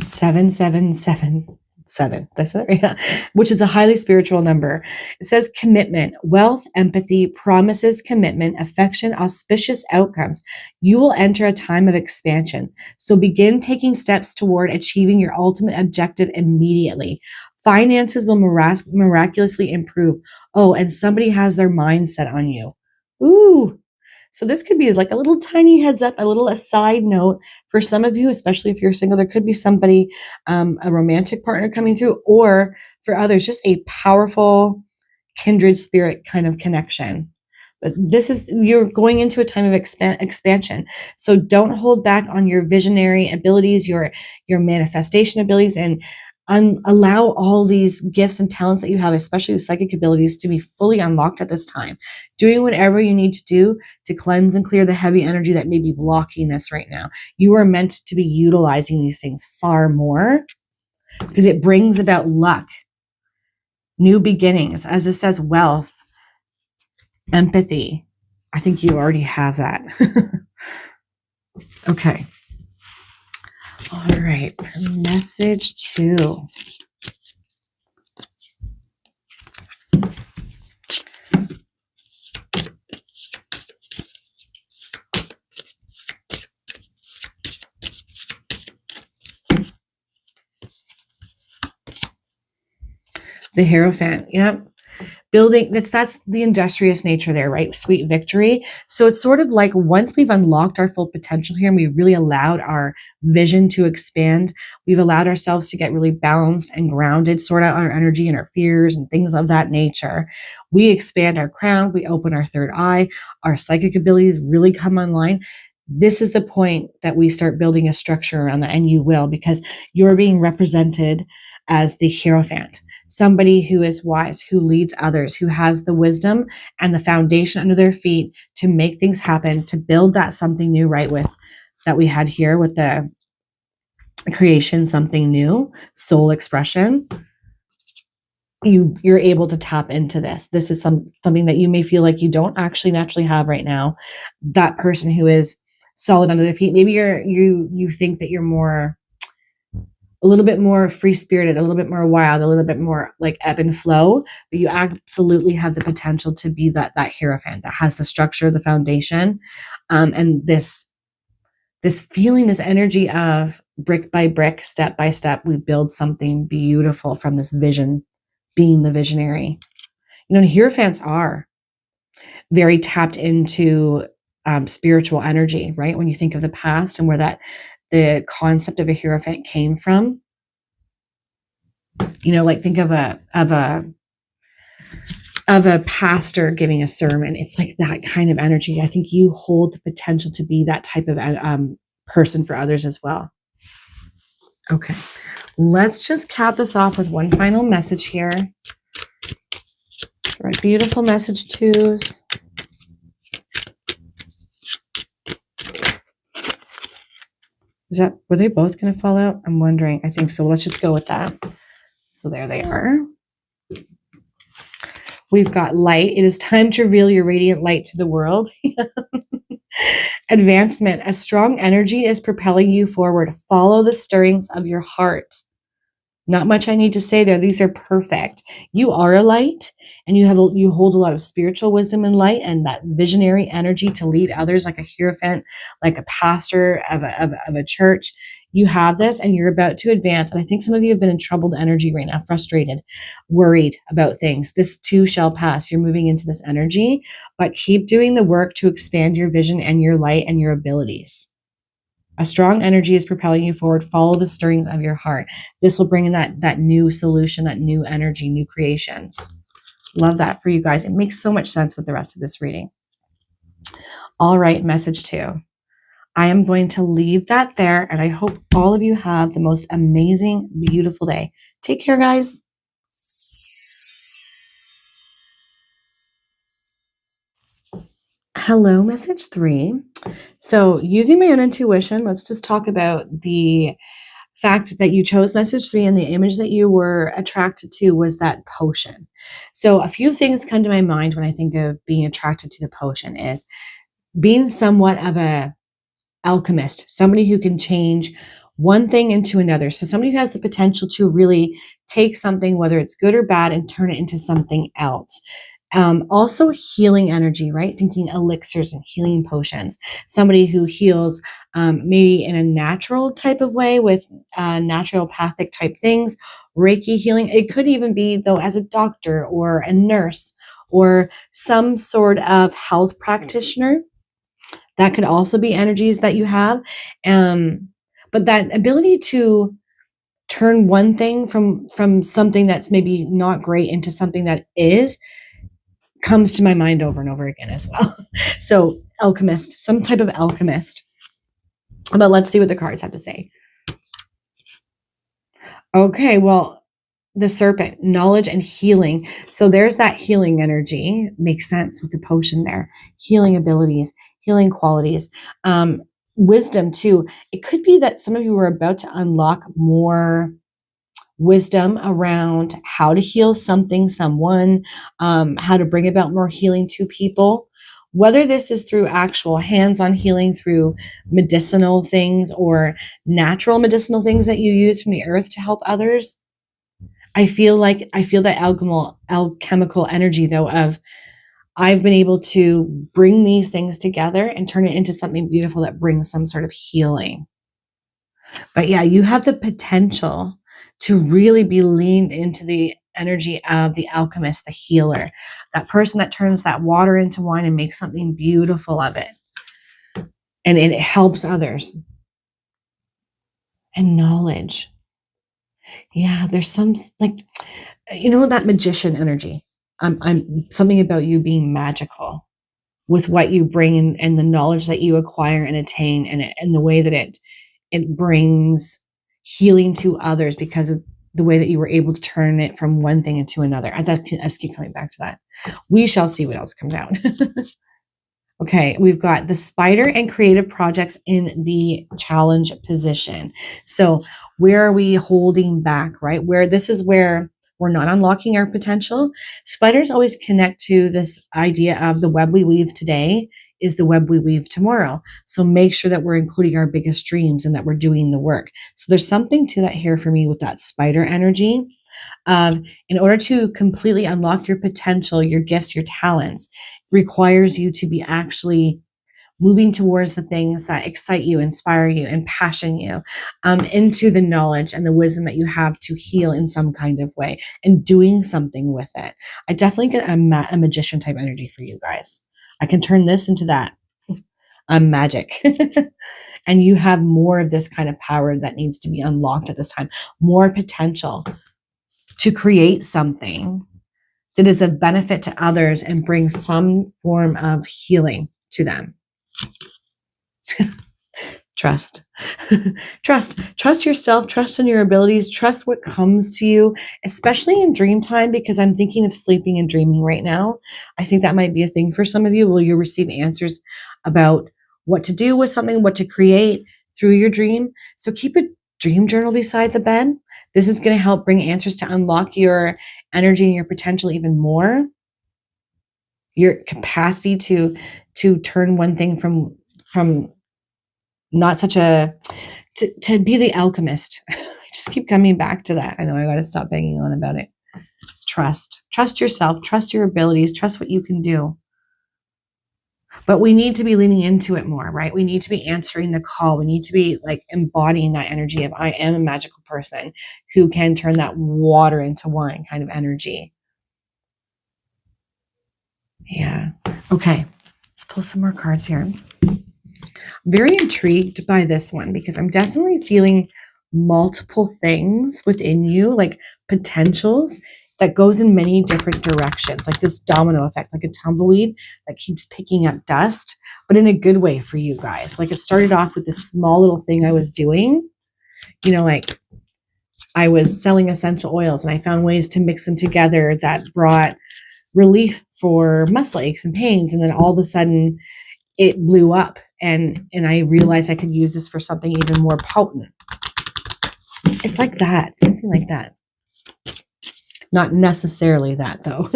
777. Did I say that right? Yeah. Which is a highly spiritual number. It says commitment, wealth, empathy, promises, commitment, affection, auspicious outcomes. You will enter a time of expansion. So begin taking steps toward achieving your ultimate objective immediately. Finances will miraculously improve. Oh, and somebody has their mind set on you. Ooh. So this could be like a little tiny heads up, a little aside note for some of you, especially if you're single. There could be somebody, a romantic partner coming through, or for others, just a powerful kindred spirit kind of connection. But you're going into a time of expansion. So don't hold back on your visionary abilities, your manifestation abilities, and allow all these gifts and talents that you have, especially the psychic abilities, to be fully unlocked at this time. Doing whatever you need to do to cleanse and clear the heavy energy that may be blocking this right now. You are meant to be utilizing these things far more because it brings about luck, new beginnings. As it says, wealth, empathy. I think you already have that. Okay. All right. Message 2. The Hierophant. Yep. Building, that's the industrious nature there, right? Sweet victory. So it's sort of like once we've unlocked our full potential here and we really allowed our vision to expand, we've allowed ourselves to get really balanced and grounded, sort out our energy and our fears and things of that nature. We expand our crown, we open our third eye, our psychic abilities really come online. This is the point that we start building a structure around that, and you will, because you're being represented as the Hierophant. Somebody who is wise, who leads others, who has the wisdom and the foundation under their feet to make things happen, to build that something new, right? With that we had here with the creation, something new, soul expression. You're able to tap into this. This is something that you may feel like you don't actually naturally have right now. That person who is solid under their feet. Maybe you think that you're more, a little bit more free-spirited, a little bit more wild, a little bit more like ebb and flow, but you absolutely have the potential to be that Hierophant that has the structure, the foundation, and this feeling, this energy of brick by brick, step by step, we build something beautiful from this vision, being the visionary. You know, Hierophants are very tapped into spiritual energy, right? When you think of the past and where the concept of a Hierophant came from, you know, like think of a pastor giving a sermon. It's like that kind of energy. I think you hold the potential to be that type of person for others as well. Okay, let's just cap this off with one final message here. All right, beautiful message 2s. Were they both going to fall out? I'm wondering. I think so. Let's just go with that. So there they are. We've got light. It is time to reveal your radiant light to the world. Advancement. A strong energy is propelling you forward. Follow the stirrings of your heart. Not much I need to say there. These are perfect. You are a light, and you hold a lot of spiritual wisdom and light, and that visionary energy to lead others, like a Hierophant, like a pastor of a church. You have this and you're about to advance. And I think some of you have been in troubled energy right now, frustrated, worried about things. This too shall pass. You're moving into this energy, but keep doing the work to expand your vision and your light and your abilities. A strong energy is propelling you forward. Follow the stirrings of your heart. This will bring in that new solution, that new energy, new creations. Love that for you guys. It makes so much sense with the rest of this reading. All right, message 2. I am going to leave that there, and I hope all of you have the most amazing, beautiful day. Take care, guys. Hello, message 3. So using my own intuition, let's just talk about the fact that you chose message 3 and the image that you were attracted to was that potion. So a few things come to my mind when I think of being attracted to the potion is being somewhat of a alchemist, somebody who can change one thing into another. So somebody who has the potential to really take something, whether it's good or bad, and turn it into something else. Also healing energy, right? Thinking elixirs and healing potions. Somebody who heals maybe in a natural type of way with naturopathic type things, Reiki healing. It could even be though as a doctor or a nurse or some sort of health practitioner. That could also be energies that you have. But that ability to turn one thing from something that's maybe not great into something that is comes to my mind over and over again as well. So alchemist, some type of alchemist. But let's see what the cards have to say. Okay, well, the serpent, knowledge and healing. So there's that healing energy. Makes sense with the potion there. Healing abilities, healing qualities. Wisdom too. It could be that some of you are about to unlock more wisdom around how to heal something, someone, how to bring about more healing to people. Whether this is through actual hands-on healing, through medicinal things or natural medicinal things that you use from the earth to help others. I feel that alchemical energy though of I've been able to bring these things together and turn it into something beautiful that brings some sort of healing. But yeah, you have the potential to really be leaned into the energy of the alchemist, the healer, that person that turns that water into wine and makes something beautiful of it. And it helps others. And knowledge. Yeah, there's some that magician energy. I'm something about you being magical with what you bring and the knowledge that you acquire and attain and the way that it brings healing to others because of the way that you were able to turn it from one thing into another. I keep coming back to that. We shall see what else comes out. Okay, we've got the spider and creative projects in the challenge position. So where are we holding back, right? This is where we're not unlocking our potential. Spiders always connect to this idea of the web we weave today is the web we weave tomorrow. So make sure that we're including our biggest dreams and that we're doing the work. So there's something to that here for me with that spider energy. In order to completely unlock your potential, your gifts, your talents, requires you to be actually moving towards the things that excite you, inspire you, and passion you into the knowledge and the wisdom that you have to heal in some kind of way and doing something with it. I definitely get a magician type energy for you guys. I can turn this into that. Magic. And you have more of this kind of power that needs to be unlocked at this time. More potential to create something that is of benefit to others and bring some form of healing to them. Trust. Trust yourself, trust in your abilities, trust what comes to you, especially in dream time, because I'm thinking of sleeping and dreaming right now. I think that might be a thing for some of you. Will you receive answers about what to do with something, what to create through your dream? So keep a dream journal beside the bed. This is going to help bring answers to unlock your energy and your potential even more. Your capacity to turn one thing from not such a to be the alchemist. I just keep coming back to that. I know I got to stop banging on about it. Trust yourself, trust your abilities, trust what you can do. But we need to be leaning into it more, right? We need to be answering the call. We need to be like embodying that energy of I am a magical person who can turn that water into wine kind of energy. Yeah. Okay. Let's pull some more cards here. I'm very intrigued by this one because I'm definitely feeling multiple things within you, like potentials that goes in many different directions, like this domino effect, like a tumbleweed that keeps picking up dust, but in a good way for you guys. Like it started off with this small little thing I was doing, like I was selling essential oils and I found ways to mix them together that brought relief for muscle aches and pains. And then all of a sudden it blew up and I realized I could use this for something even more potent. It's like that, something like that. Not necessarily that though.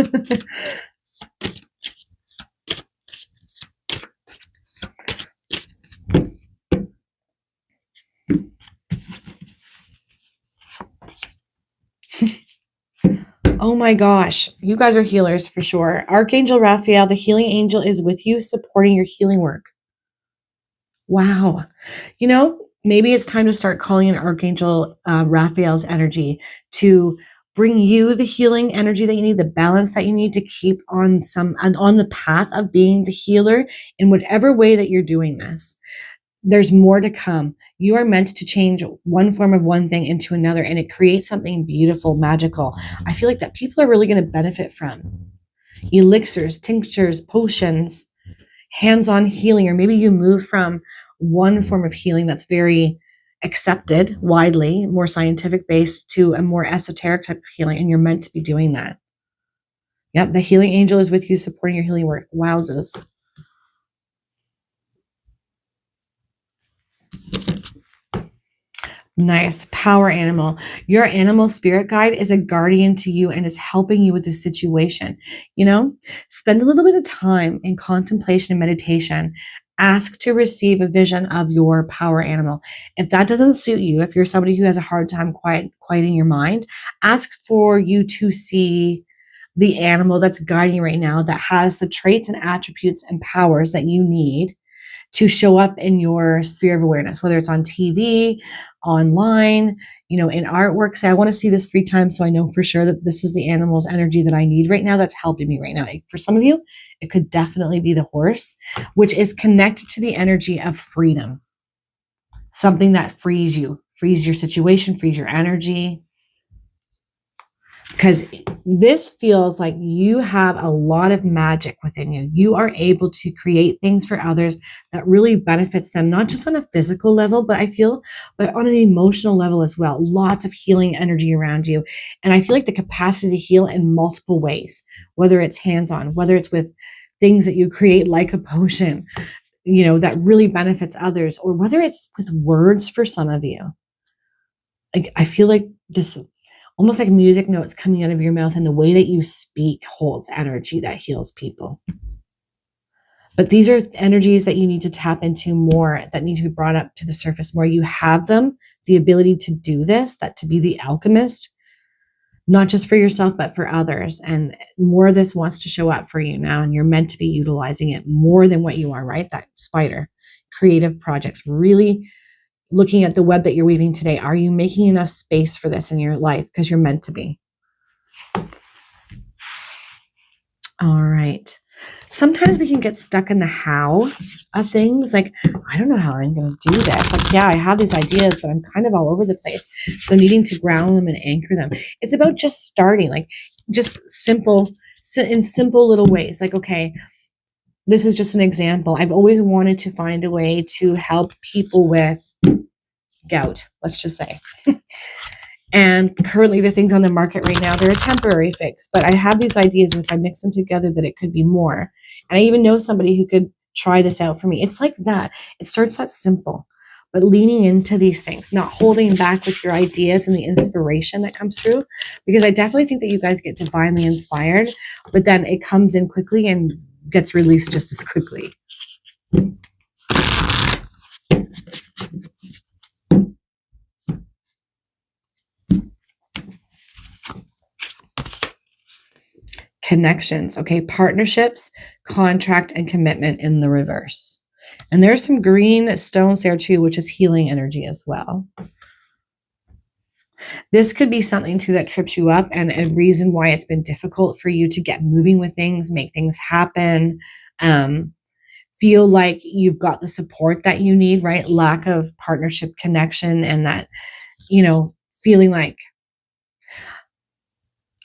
Oh my gosh, you guys are healers for sure. Archangel Raphael, the healing angel, is with you, supporting your healing work. Wow. Maybe it's time to start calling in Archangel Raphael's energy to bring you the healing energy that you need, the balance that you need to keep on the path of being the healer in whatever way that you're doing this. There's more to come. You are meant to change one form of one thing into another, and it creates something beautiful, magical. I feel like that people are really going to benefit from elixirs, tinctures, potions, hands-on healing, or maybe you move from one form of healing that's very accepted widely, more scientific based, to a more esoteric type of healing, and you're meant to be doing that. Yep, the healing angel is with you, supporting your healing work. Wowzers. Nice. Power animal. Your animal spirit guide is a guardian to you and is helping you with the situation. Spend a little bit of time in contemplation and meditation. Ask to receive a vision of your power animal. If that doesn't suit you, if you're somebody who has a hard time quieting your mind, ask for you to see the animal that's guiding you right now that has the traits and attributes and powers that you need to show up in your sphere of awareness, whether it's on TV, online, in artwork. Say, I want to see this 3 times so I know for sure that this is the animal's energy that I need right now, that's helping me right now. For some of you, it could definitely be the horse, which is connected to the energy of freedom. Something that frees you, frees your situation, frees your energy. Because this feels like you have a lot of magic within you. You are able to create things for others that really benefits them, not just on a physical level, but on an emotional level as well. Lots of healing energy around you. And I feel like the capacity to heal in multiple ways, whether it's hands-on, whether it's with things that you create like a potion, that really benefits others, or whether it's with words for some of you. Like, I feel like this almost like music notes coming out of your mouth, and the way that you speak holds energy that heals people. But these are energies that you need to tap into more, that need to be brought up to the surface more. You have them, the ability to do this, that to be the alchemist, not just for yourself, but for others. And more of this wants to show up for you now, and you're meant to be utilizing it more than what you are, right? That spider, creative projects, really looking at the web that you're weaving today. Are you making enough space for this in your life? Because you're meant to be. All right. Sometimes we can get stuck in the how of things. Like, I don't know how I'm going to do this. Like, yeah, I have these ideas, but I'm kind of all over the place. So needing to ground them and anchor them. It's about just starting, like just in simple little ways. Like, okay, this is just an example. I've always wanted to find a way to help people with gout, let's just say. And currently the things on the market right now, they're a temporary fix, but I have these ideas, and if I mix them together, that it could be more. And I even know somebody who could try this out for me. It's like that. It starts that simple, but leaning into these things, not holding back with your ideas and the inspiration that comes through, because I definitely think that you guys get divinely inspired, but then it comes in quickly and gets released just as quickly. connections. Okay. Partnerships, contract, and commitment in the reverse. And there's some green stones there too, which is healing energy as well. This could be something too that trips you up, and a reason why it's been difficult for you to get moving with things, make things happen, feel like you've got the support that you need, right? Lack of partnership connection, and that, feeling like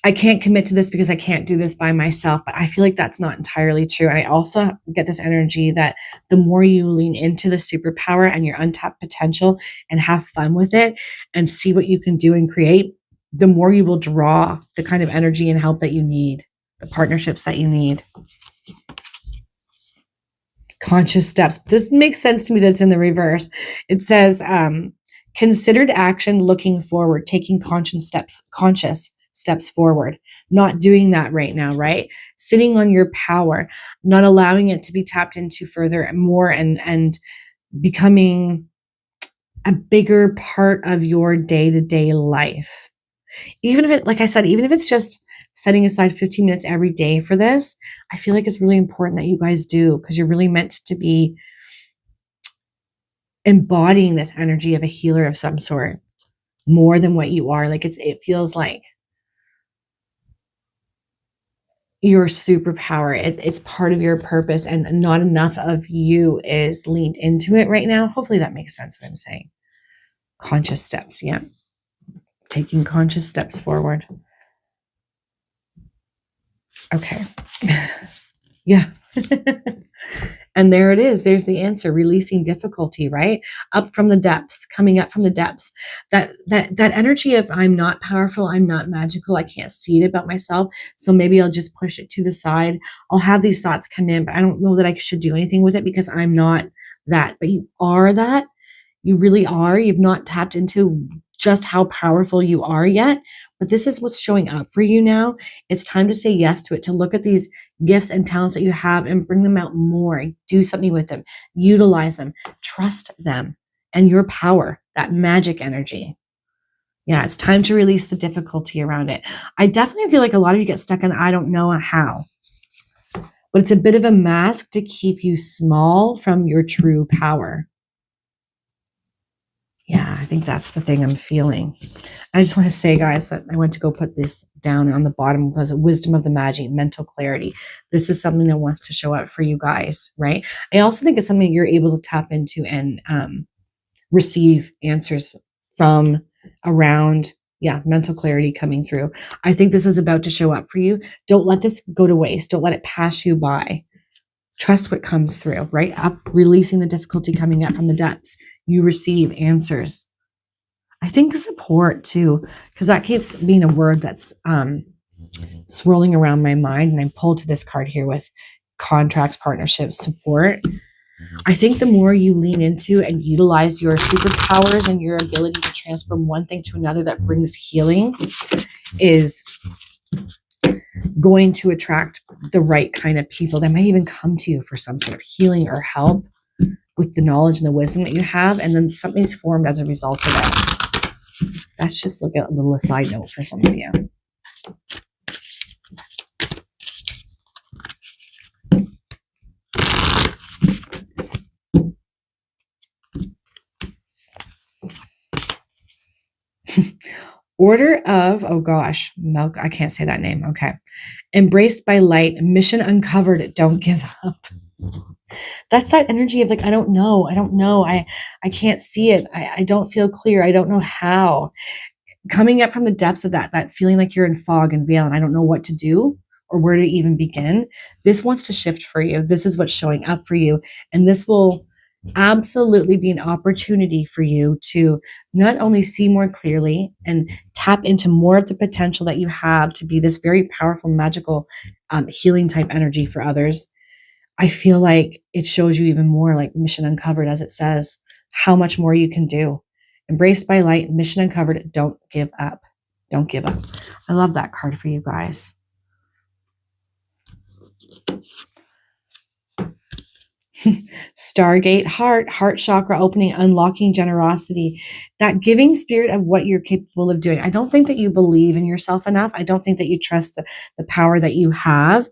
I can't commit to this because I can't do this by myself. But I feel like that's not entirely true. And I also get this energy that the more you lean into the superpower and your untapped potential and have fun with it and see what you can do and create, the more you will draw the kind of energy and help that you need, the partnerships that you need. Conscious steps. This makes sense to me that it's in the reverse. It says, considered action, looking forward, taking conscious steps forward. Not doing that right now, right? Sitting on your power, not allowing it to be tapped into further and more, and becoming a bigger part of your day-to-day life. Even if it, like I said, even if it's just setting aside 15 minutes every day for this, I feel like it's really important that you guys do, because you're really meant to be embodying this energy of a healer of some sort more than what you are. Like it feels like your superpower. It's part of your purpose, and not enough of you is leaned into it right now. Hopefully that makes sense what I'm saying. Conscious steps. Yeah. Taking conscious steps forward. Okay. Yeah. And there it is. There's the answer. Releasing difficulty, right? Up from the depths, coming up from the depths. That energy of I'm not powerful, I'm not magical, I can't see it about myself, so maybe I'll just push it to the side. I'll have these thoughts come in, but I don't know that I should do anything with it because I'm not that. But you are that. You really are. You've not tapped into just how powerful you are yet, but this is what's showing up for you now. It's time to say yes to it, to look at these gifts and talents that you have and bring them out more. Do something with them, utilize them, trust them and your power, that magic energy. Yeah, it's time to release the difficulty around it. I definitely feel like a lot of you get stuck in I don't know how, but it's a bit of a mask to keep you small from your true power. Yeah, I think that's the thing I'm feeling. I just want to say, guys, that I went to go put this down on the bottom was wisdom of the magic, mental clarity. This is something that wants to show up for you guys, right? I also think it's something you're able to tap into and receive answers from around. Yeah, mental clarity coming through. I think this is about to show up for you. Don't let this go to waste. Don't let it pass you by. Trust what comes through, right? Up, releasing the difficulty coming up from the depths. You receive answers. I think support too, because that keeps being a word that's swirling around my mind. And I pulled to this card here with contracts, partnerships, support. I think the more you lean into and utilize your superpowers and your ability to transform one thing to another that brings healing is going to attract the right kind of people that might even come to you for some sort of healing or help with the knowledge and the wisdom that you have. And then something's formed as a result of that. That's just like a little aside note for some of you. Order of, oh gosh, milk. I can't say that name. Okay. Embraced by light, mission uncovered. Don't give up. That's that energy of like, I don't know. I can't see it. I don't feel clear. I don't know how. Coming up from the depths of that feeling like you're in fog and veil and I don't know what to do or where to even begin. This wants to shift for you. This is what's showing up for you. And this will absolutely be an opportunity for you to not only see more clearly and tap into more of the potential that you have to be this very powerful, magical, healing type energy for others. I feel like it shows you even more like mission uncovered, as it says, how much more you can do. Embraced by light, mission uncovered. Don't give up. Don't give up. I love that card for you guys. Stargate, heart chakra opening, unlocking generosity, that giving spirit of what you're capable of doing. I don't think that you believe in yourself enough. I don't think that you trust the power that you have.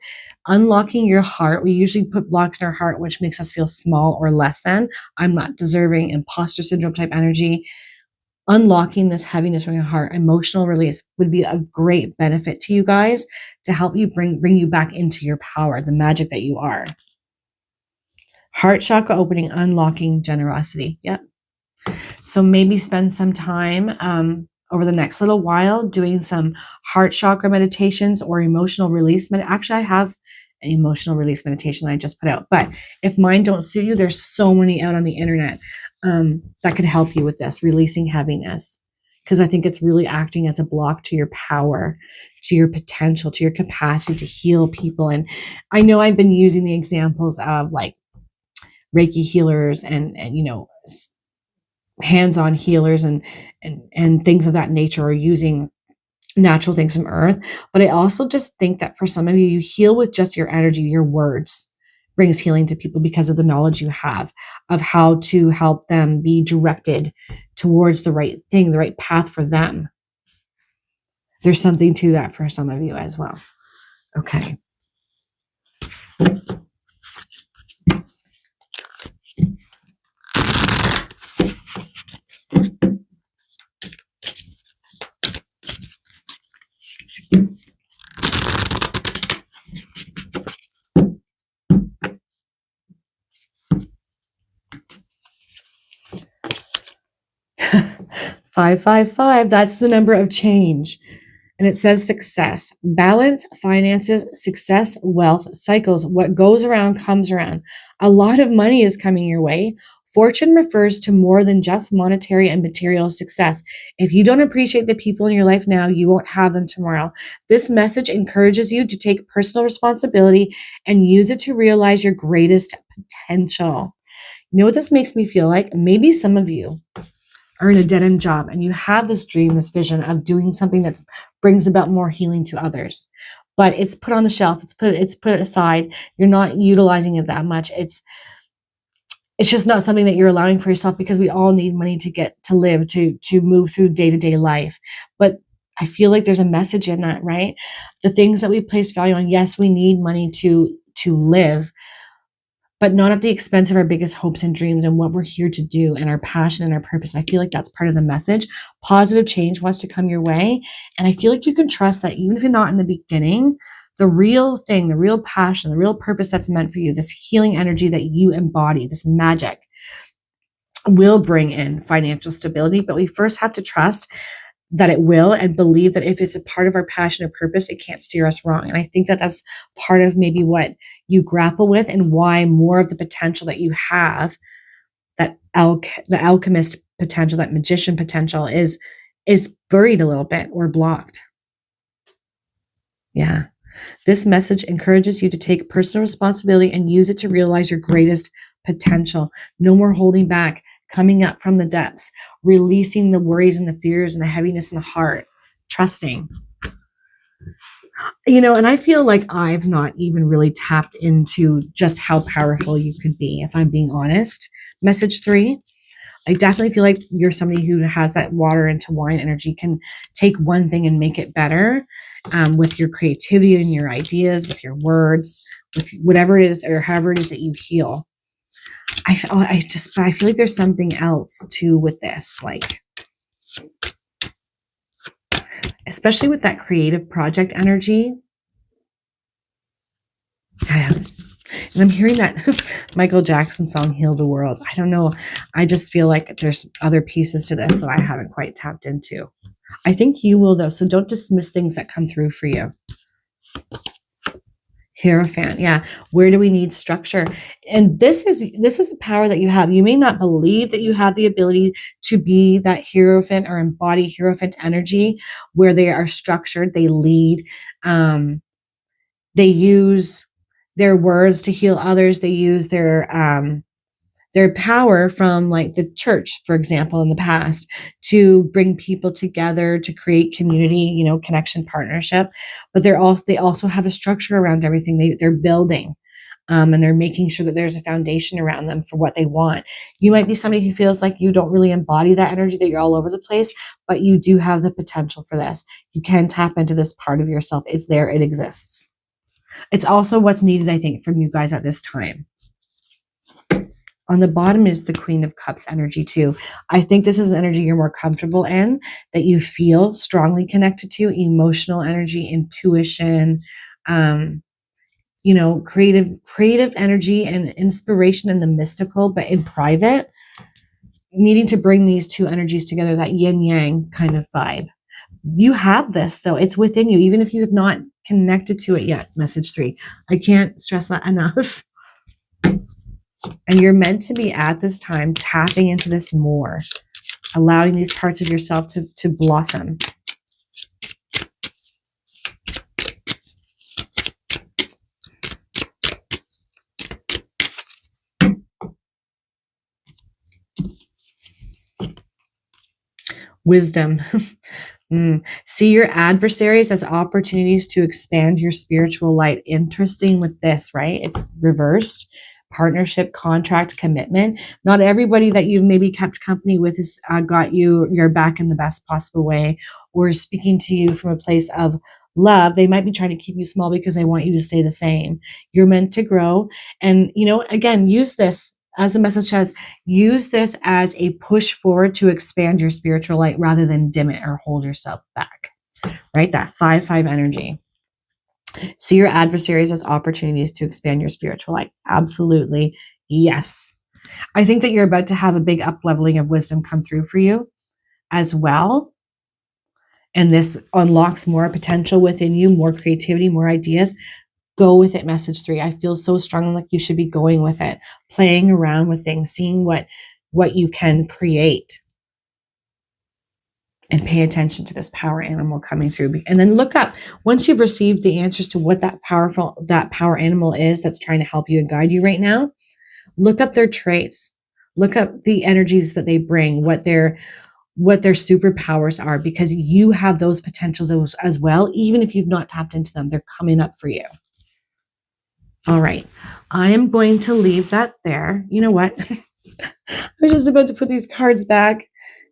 Unlocking your heart. We usually put blocks in our heart, which makes us feel small or less than. I'm not deserving, imposter syndrome type energy. Unlocking this heaviness from your heart, emotional release would be a great benefit to you guys to help you bring you back into your power, the magic that you are. Heart chakra opening, unlocking generosity. Yep. So maybe spend some time over the next little while doing some heart chakra meditations or emotional release. Actually, I have an emotional release meditation that I just put out. But if mine don't suit you, there's so many out on the internet that could help you with this, releasing heaviness. Because I think it's really acting as a block to your power, to your potential, to your capacity to heal people. And I know I've been using the examples of like Reiki healers and hands-on healers and things of that nature, or using natural things from earth. But I also just think that for some of you, you heal with just your energy, your words brings healing to people because of the knowledge you have of how to help them be directed towards the right thing, the right path for them. There's something to that for some of you as well. Okay. 555, that's the number of change. And it says success, balance, finances, success, wealth, cycles. What goes around comes around. A lot of money is coming your way. Fortune refers to more than just monetary and material success. If you don't appreciate the people in your life now, you won't have them tomorrow. This message encourages you to take personal responsibility and use it to realize your greatest potential. You know what this makes me feel like? Maybe some of you are in a dead-end job and you have this dream, this vision of doing something that brings about more healing to others, but it's put on the shelf, it's put aside. You're not utilizing it that much. It's just not something that you're allowing for yourself, because we all need money to get to live, to move through day-to-day life. But I feel like there's a message in that, right? The things that we place value on, yes, we need money to live, but not at the expense of our biggest hopes and dreams and what we're here to do and our passion and our purpose. I feel like that's part of the message. Positive change wants to come your way. And I feel like you can trust that even if you're not in the beginning, the real thing, the real passion, the real purpose that's meant for you, this healing energy that you embody, this magic, will bring in financial stability. But we first have to trust that it will, and believe that if it's a part of our passion or purpose, it can't steer us wrong. And I think that that's part of maybe what you grapple with, and why more of the potential that you have, that the alchemist potential, that magician potential is buried a little bit or blocked. Yeah. This message encourages you to take personal responsibility and use it to realize your greatest potential. No more holding back, coming up from the depths, releasing the worries and the fears and the heaviness in the heart, trusting. And I feel like I've not even really tapped into just how powerful you could be, if I'm being honest. Message 3, I definitely feel like you're somebody who has that water into wine energy, can take one thing and make it better, with your creativity and your ideas, with your words, with whatever it is or however it is that you heal. I feel like there's something else too with this, like, especially with that creative project energy. And I'm hearing that Michael Jackson song, Heal the World. I don't know. I just feel like there's other pieces to this that I haven't quite tapped into. I think you will, though. So don't dismiss things that come through for you. Hierophant. Yeah. Where do we need structure? And this is a power that you have. You may not believe that you have the ability to be that Hierophant or embody Hierophant energy, where they are structured, they lead, they use their words to heal others. They use their power from, like, the church, for example, in the past, to bring people together, to create community, connection, partnership. But they also have a structure around everything. They're building. and they're making sure that there's a foundation around them for what they want. You might be somebody who feels like you don't really embody that energy, that you're all over the place, but you do have the potential for this. You can tap into this part of yourself. It's there. It exists. It's also what's needed, I think, from you guys at this time. On the bottom is the Queen of Cups energy too. I think this is an energy you're more comfortable in, that you feel strongly connected to, emotional energy, intuition, you know, creative energy and inspiration and the mystical, but in private, needing to bring these two energies together, that yin yang kind of vibe. You have this though. It's within you, even if you have not connected to it yet. Message 3. I can't stress that enough. And you're meant to be at this time tapping into this more, allowing these parts of yourself to blossom. Wisdom. See your adversaries as opportunities to expand your spiritual light. Interesting with this, right? It's reversed. Partnership, contract, commitment. Not everybody that you've maybe kept company with has got your back in the best possible way, or is speaking to you from a place of love. They might be trying to keep you small because they want you to stay the same. You're meant to grow. And, you know, again, use this, as the message says, use this as a push forward to expand your spiritual light rather than dim it or hold yourself back, right? That 5-5 energy. See your adversaries as opportunities to expand your spiritual light. Absolutely. Yes. I think that you're about to have a big up-leveling of wisdom come through for you as well. And this unlocks more potential within you, more creativity, more ideas. Go with it, message 3. I feel so strongly like you should be going with it, playing around with things, seeing what you can create. And pay attention to this power animal coming through. And then look up, once you've received the answers to what that power animal is that's trying to help you and guide you right now, look up their traits. Look up the energies that they bring, what their superpowers are, because you have those potentials as well. Even if you've not tapped into them, they're coming up for you. All right. I am going to leave that there. You know what? I was just about to put these cards back,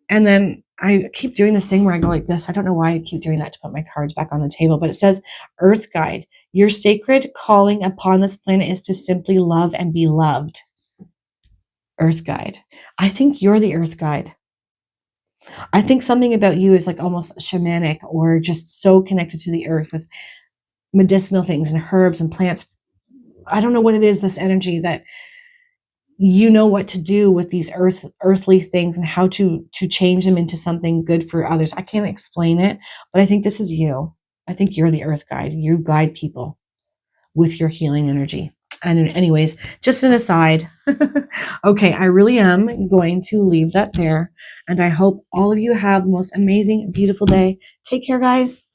and then I keep doing this thing where I go like this. I don't know why I keep doing that, to put my cards back on the table, but it says, Earth Guide. Your sacred calling upon this planet is to simply love and be loved. Earth Guide. I think you're the Earth Guide. I think something about you is like almost shamanic, or just so connected to the earth with medicinal things and herbs and plants. I don't know what it is, this energy that you know what to do with these earthly things and how to change them into something good for others. I can't explain it, but I think this is you. I think you're the Earth Guide. You guide people with your healing energy. And anyways, just an aside. Okay, I really am going to leave that there. And I hope all of you have the most amazing, beautiful day. Take care, guys.